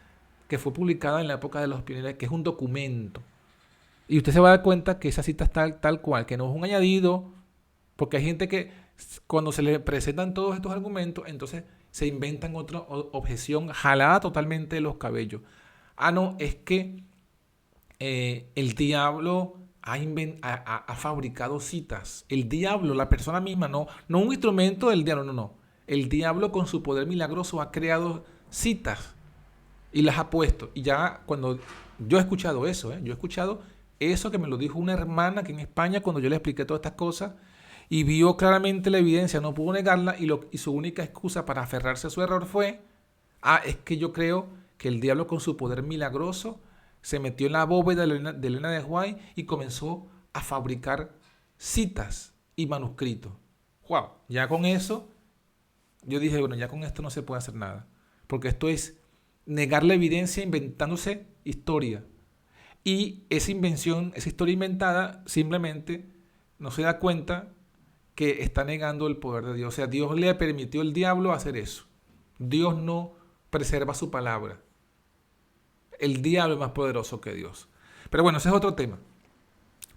que fue publicada en la época de los pioneros, que es un documento. Y usted se va a dar cuenta que esa cita está tal cual, que no es un añadido, porque hay gente que cuando se le presentan todos estos argumentos, entonces se inventan otra objeción jalada totalmente de los cabellos. Ah, no, es que el diablo ha fabricado citas. El diablo, la persona misma, no un instrumento del diablo, no. El diablo con su poder milagroso ha creado citas y las ha puesto. Y ya cuando yo he escuchado eso, yo he escuchado eso que me lo dijo una hermana que en España cuando yo le expliqué todas estas cosas y vio claramente la evidencia, no pudo negarla y su única excusa para aferrarse a su error fue, es que yo creo que el diablo con su poder milagroso se metió en la bóveda de Elena de White y comenzó a fabricar citas y manuscritos. Wow, ya con eso yo dije, bueno, ya con esto no se puede hacer nada, porque esto es negar la evidencia inventándose historia. Y esa invención, esa historia inventada, simplemente no se da cuenta que está negando el poder de Dios. O sea, Dios le permitió al diablo hacer eso. Dios no preserva su palabra. El diablo es más poderoso que Dios. Pero bueno, ese es otro tema.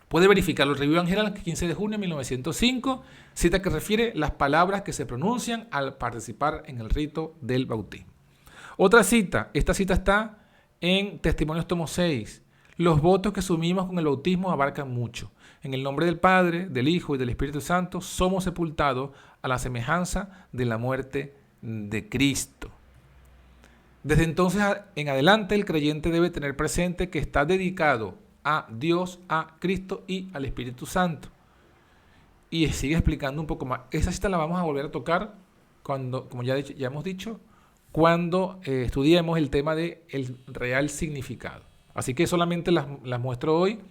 Puede verificarlo. Review and Herald, 15 de junio de 1905, cita que refiere las palabras que se pronuncian al participar en el rito del bautismo. Otra cita, esta cita está en Testimonios tomo 6. Los votos que asumimos con el bautismo abarcan mucho. En el nombre del Padre, del Hijo y del Espíritu Santo somos sepultados a la semejanza de la muerte de Cristo. Desde entonces en adelante el creyente debe tener presente que está dedicado a Dios, a Cristo y al Espíritu Santo. Y sigue explicando un poco más. Esa cita la vamos a volver a tocar cuando, como ya hemos dicho, cuando estudiemos el tema del real significado. Así que solamente las muestro hoy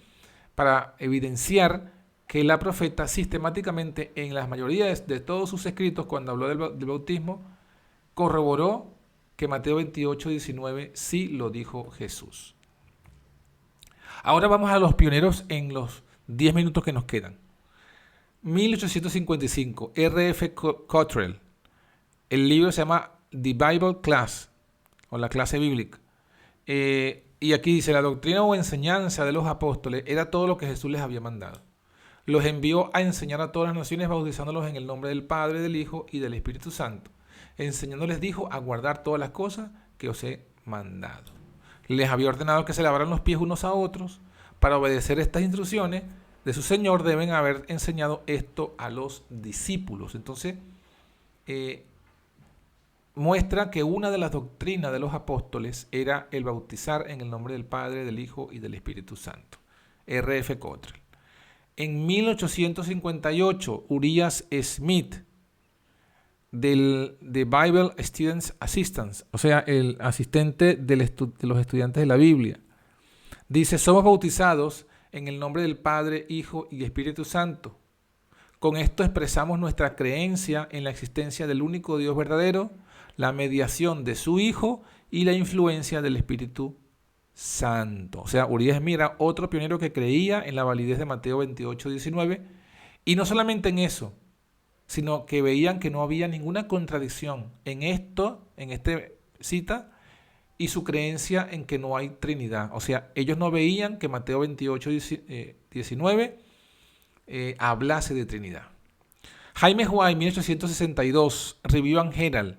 para evidenciar que la profeta sistemáticamente en la mayoría de todos sus escritos, cuando habló del bautismo, corroboró que Mateo 28, 19 sí lo dijo Jesús. Ahora vamos a los pioneros en los 10 minutos que nos quedan. 1855, R.F. Cottrell. El libro se llama The Bible Class, o la clase bíblica. Y aquí dice, la doctrina o enseñanza de los apóstoles era todo lo que Jesús les había mandado. Los envió a enseñar a todas las naciones, bautizándolos en el nombre del Padre, del Hijo y del Espíritu Santo. Enseñándoles dijo a guardar todas las cosas que os he mandado. Les había ordenado que se lavaran los pies unos a otros. Para obedecer estas instrucciones de su Señor deben haber enseñado esto a los discípulos. Entonces, muestra que una de las doctrinas de los apóstoles era el bautizar en el nombre del Padre, del Hijo y del Espíritu Santo. R.F. Cottrell. En 1858, Urias Smith, de Bible Students Assistants, o sea, el asistente de los estudiantes de la Biblia, dice, somos bautizados en el nombre del Padre, Hijo y Espíritu Santo. Con esto expresamos nuestra creencia en la existencia del único Dios verdadero, la mediación de su Hijo y la influencia del Espíritu Santo. O sea, Urias Smith era otro pionero que creía en la validez de Mateo 28, 19, y no solamente en eso, sino que veían que no había ninguna contradicción en esta cita, y su creencia en que no hay Trinidad. O sea, ellos no veían que Mateo 28, 19 hablase de Trinidad. Jaime White, 1862, Review and Herald.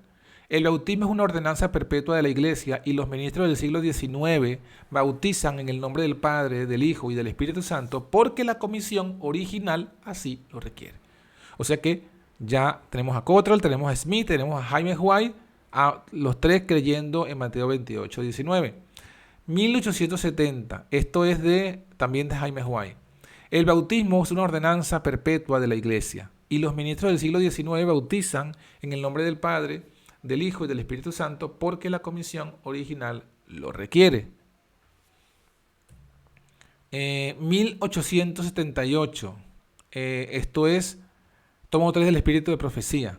El bautismo es una ordenanza perpetua de la Iglesia y los ministros del siglo XIX bautizan en el nombre del Padre, del Hijo y del Espíritu Santo porque la comisión original así lo requiere. O sea que ya tenemos a Cottrell, tenemos a Smith, tenemos a James White, a los tres creyendo en Mateo 28, 19. 1870, esto es también de James White. El bautismo es una ordenanza perpetua de la Iglesia y los ministros del siglo XIX bautizan en el nombre del Padre, del Hijo y del Espíritu Santo porque la comisión original lo requiere. 1878, esto es tomo 3 del Espíritu de Profecía.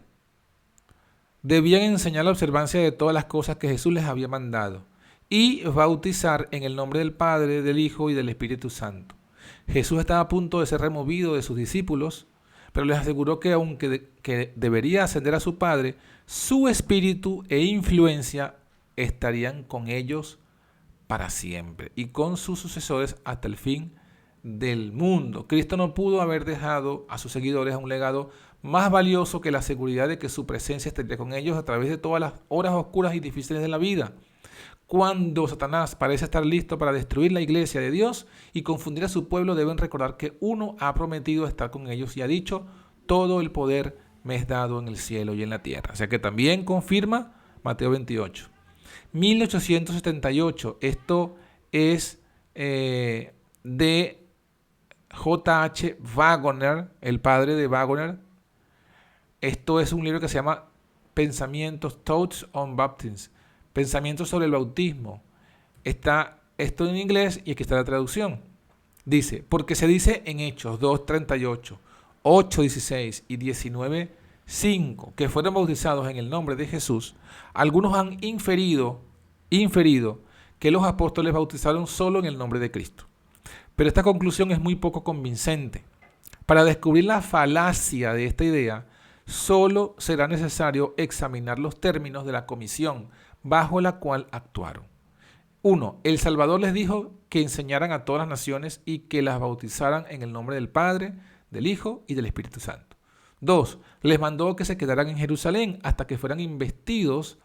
Debían enseñar la observancia de todas las cosas que Jesús les había mandado y bautizar en el nombre del Padre, del Hijo y del Espíritu Santo. Jesús estaba a punto de ser removido de sus discípulos, pero les aseguró que aunque debería ascender a su Padre, su espíritu e influencia estarían con ellos para siempre y con sus sucesores hasta el fin del mundo. Cristo no pudo haber dejado a sus seguidores un legado más valioso que la seguridad de que su presencia estaría con ellos a través de todas las horas oscuras y difíciles de la vida. Cuando Satanás parece estar listo para destruir la iglesia de Dios y confundir a su pueblo, deben recordar que uno ha prometido estar con ellos y ha dicho, todo el poder me es dado en el cielo y en la tierra. O sea que también confirma Mateo 28. 1878, esto es de J.H. Waggoner, el padre de Waggoner. Esto es un libro que se llama Pensamientos, Thoughts on Baptism, Pensamientos sobre el bautismo. Está esto en inglés y aquí está la traducción. Dice, porque se dice en Hechos 2.38, 8.16 y 19.5 que fueron bautizados en el nombre de Jesús, algunos han inferido que los apóstoles bautizaron solo en el nombre de Cristo. Pero esta conclusión es muy poco convincente. Para descubrir la falacia de esta idea, solo será necesario examinar los términos de la comisión bajo la cual actuaron. 1. El Salvador les dijo que enseñaran a todas las naciones y que las bautizaran en el nombre del Padre, del Hijo y del Espíritu Santo. 2. Les mandó que se quedaran en Jerusalén hasta que fueran investidos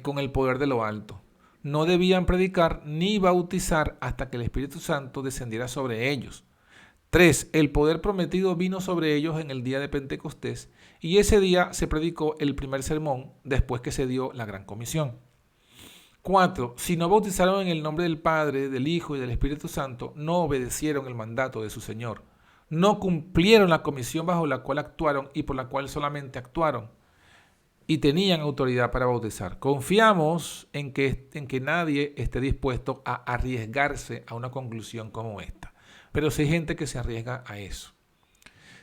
con el poder de lo alto. No debían predicar ni bautizar hasta que el Espíritu Santo descendiera sobre ellos. 3. El poder prometido vino sobre ellos en el día de Pentecostés y ese día se predicó el primer sermón después que se dio la gran comisión. 4. Si no bautizaron en el nombre del Padre, del Hijo y del Espíritu Santo, no obedecieron el mandato de su Señor. No cumplieron la comisión bajo la cual actuaron y por la cual solamente actuaron. Y tenían autoridad para bautizar. Confiamos en que nadie esté dispuesto a arriesgarse a una conclusión como esta. Pero sí hay gente que se arriesga a eso.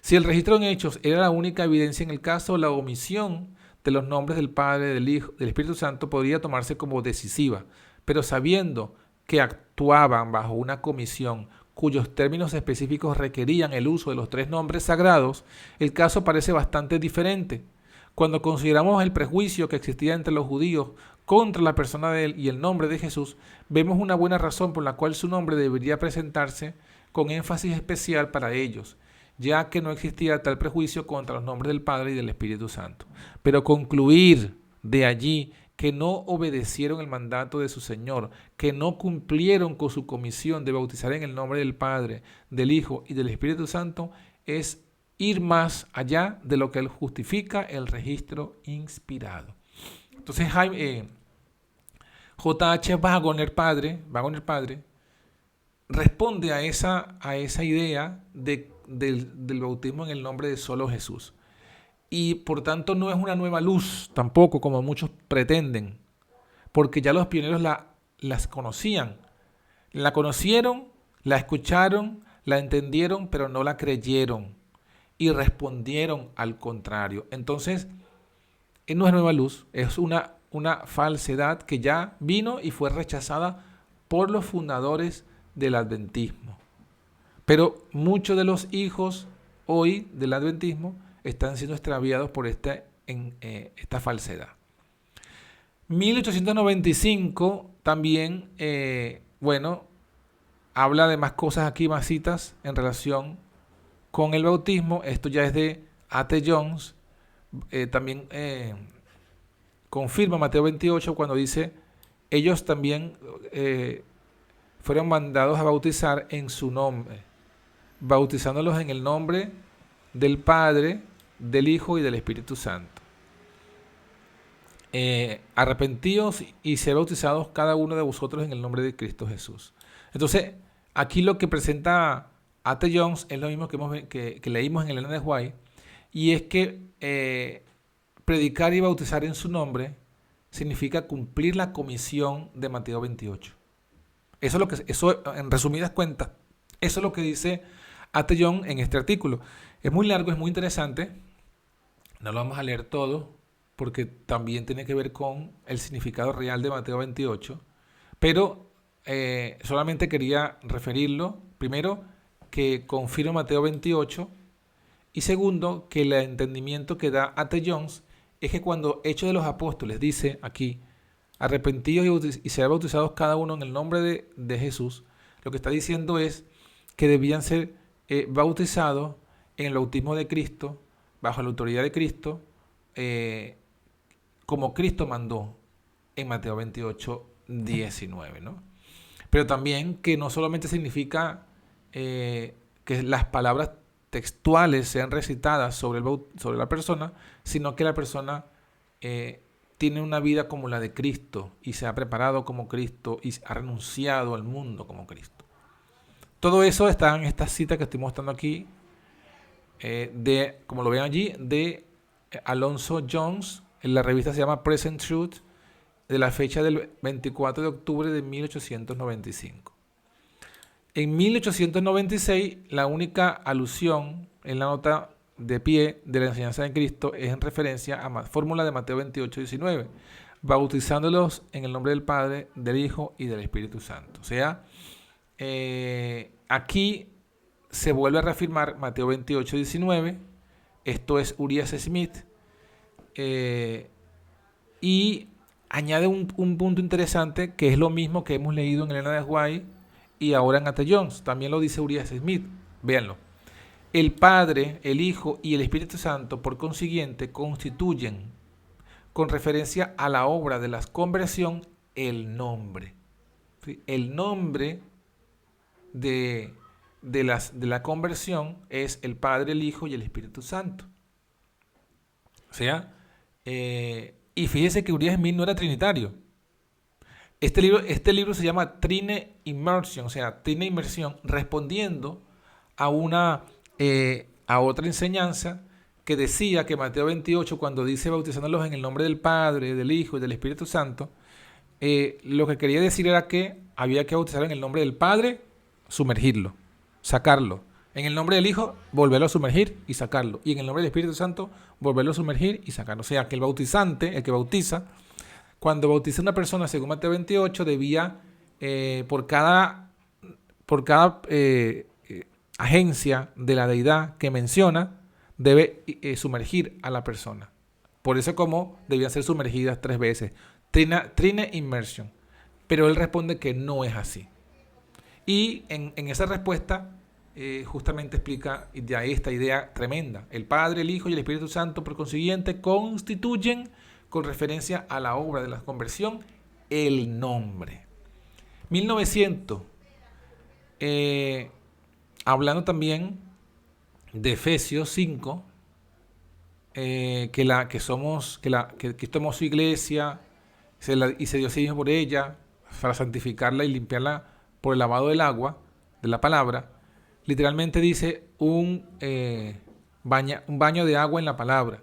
Si el registro en Hechos era la única evidencia en el caso, la omisión de los nombres del Padre, del Hijo, del Espíritu Santo podría tomarse como decisiva. Pero sabiendo que actuaban bajo una comisión cuyos términos específicos requerían el uso de los tres nombres sagrados, el caso parece bastante diferente. Cuando consideramos el prejuicio que existía entre los judíos contra la persona de él y el nombre de Jesús, vemos una buena razón por la cual su nombre debería presentarse con énfasis especial para ellos, ya que no existía tal prejuicio contra los nombres del Padre y del Espíritu Santo. Pero concluir de allí que no obedecieron el mandato de su Señor, que no cumplieron con su comisión de bautizar en el nombre del Padre, del Hijo y del Espíritu Santo, es ir más allá de lo que él justifica el registro inspirado. Entonces J.H. Waggoner padre, responde a esa idea del bautismo en el nombre de solo Jesús. Y por tanto no es una nueva luz tampoco, como muchos pretenden, porque ya los pioneros las conocían. La conocieron, la escucharon, la entendieron, pero no la creyeron. Y respondieron al contrario. Entonces, no es nueva luz, es una falsedad que ya vino y fue rechazada por los fundadores del adventismo. Pero muchos de los hijos hoy del adventismo están siendo extraviados por esta falsedad. 1895 también, habla de más cosas aquí, más citas en relación con el bautismo. Esto ya es de A.T. Jones. También confirma Mateo 28 cuando dice, ellos también fueron mandados a bautizar en su nombre, bautizándolos en el nombre del Padre, del Hijo y del Espíritu Santo. Arrepentíos y sed bautizados cada uno de vosotros en el nombre de Cristo Jesús. Entonces, aquí lo que presenta A.T. Jones es lo mismo que leímos en Elena de White, y es que predicar y bautizar en su nombre significa cumplir la comisión de Mateo 28. Eso en resumidas cuentas, eso es lo que dice A.T. Jones en este artículo. Es muy largo, es muy interesante, no lo vamos a leer todo, porque también tiene que ver con el significado real de Mateo 28, pero solamente quería referirlo, primero, que confirma Mateo 28, y segundo, que el entendimiento que da A.T. Jones es que cuando Hechos de los Apóstoles dice aquí, arrepentidos y ser bautizados cada uno en el nombre de Jesús, lo que está diciendo es que debían ser bautizados en el bautismo de Cristo, bajo la autoridad de Cristo, como Cristo mandó en Mateo 28, 19, ¿no? Pero también que no solamente significa que las palabras textuales sean recitadas sobre la persona, sino que la persona tiene una vida como la de Cristo y se ha preparado como Cristo y ha renunciado al mundo como Cristo. Todo eso está en esta cita que estoy mostrando aquí, como lo ven allí, de Alonzo Jones. En la revista se llama Present Truth, de la fecha del 24 de octubre de 1895. En 1896, la única alusión en la nota de pie de la enseñanza de Cristo es en referencia a la fórmula de Mateo 28, 19, bautizándolos en el nombre del Padre, del Hijo y del Espíritu Santo. O sea, aquí se vuelve a reafirmar Mateo 28, 19, esto es Urias Smith, y añade un punto interesante que es lo mismo que hemos leído en Elena de White y ahora en A.T. Jones. También lo dice Urias Smith. Véanlo. El Padre, el Hijo y el Espíritu Santo, por consiguiente, constituyen, con referencia a la obra de la conversión, el nombre. ¿Sí? El nombre de la conversión es el Padre, el Hijo y el Espíritu Santo. O sea, y fíjese que Urias Smith no era trinitario. Este libro se llama Trine Immersion, o sea, Trine Inmersión, respondiendo a otra enseñanza que decía que Mateo 28, cuando dice bautizándolos en el nombre del Padre, del Hijo y del Espíritu Santo, lo que quería decir era que había que bautizar en el nombre del Padre, sumergirlo, sacarlo. En el nombre del Hijo, volverlo a sumergir y sacarlo. Y en el nombre del Espíritu Santo, volverlo a sumergir y sacarlo. O sea, que el bautizante, el que bautiza, cuando bautiza a una persona, según Mateo 28, debía, por cada agencia de la deidad que menciona, debe sumergir a la persona. Por eso como debían ser sumergidas 3 veces. Trine Immersion. Pero él responde que no es así. Y en esa respuesta justamente explica ya esta idea tremenda. El Padre, el Hijo y el Espíritu Santo, por consiguiente, constituyen, con referencia a la obra de la conversión, el nombre. 1900, hablando también de Efesios 5, que Cristo amó su iglesia y se dio a sí mismo por ella para santificarla y limpiarla por el lavado del agua, de la palabra. Literalmente dice un baño de agua en la palabra.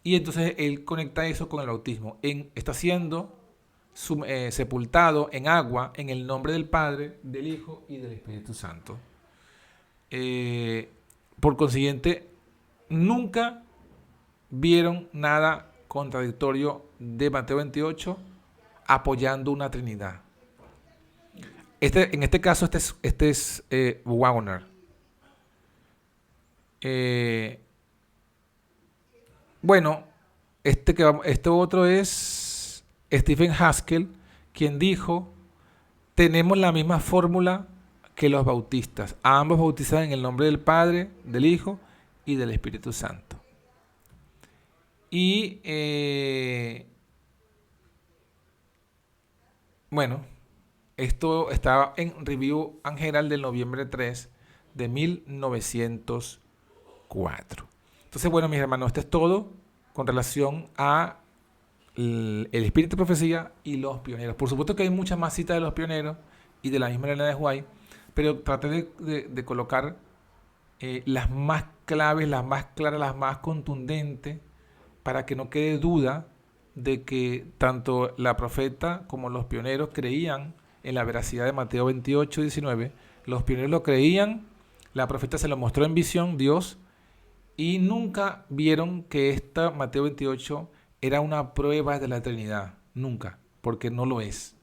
Y entonces él conecta eso con el bautismo. Está siendo sepultado en agua en el nombre del Padre, del Hijo y del Espíritu Santo. Por consiguiente, nunca vieron nada contradictorio de Mateo 28 apoyando una Trinidad. En este caso, este es Wagner. Bueno, este otro es Stephen Haskell, quien dijo: tenemos la misma fórmula que los bautistas. Ambos bautizan en el nombre del Padre, del Hijo y del Espíritu Santo. Y Bueno, esto estaba en Review and Herald del noviembre 3 de 1904. Entonces, bueno, mis hermanos, esto es todo con relación a el espíritu de profecía y los pioneros. Por supuesto que hay muchas más citas de los pioneros y de la misma Elena de White, pero traté de colocar las más claves, las más claras, las más contundentes, para que no quede duda de que tanto la profeta como los pioneros creían en la veracidad de Mateo 28, 19. Los pioneros lo creían, la profeta se lo mostró en visión, Dios, y nunca vieron que esta Mateo 28 era una prueba de la Trinidad. Nunca, porque no lo es.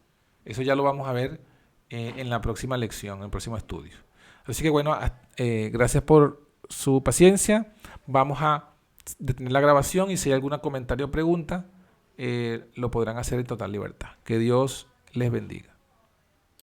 Eso ya lo vamos a ver en la próxima lección, en el próximo estudio. Así que bueno, gracias por su paciencia. Vamos a detener la grabación y si hay algún comentario o pregunta, lo podrán hacer en total libertad. Que Dios les bendiga.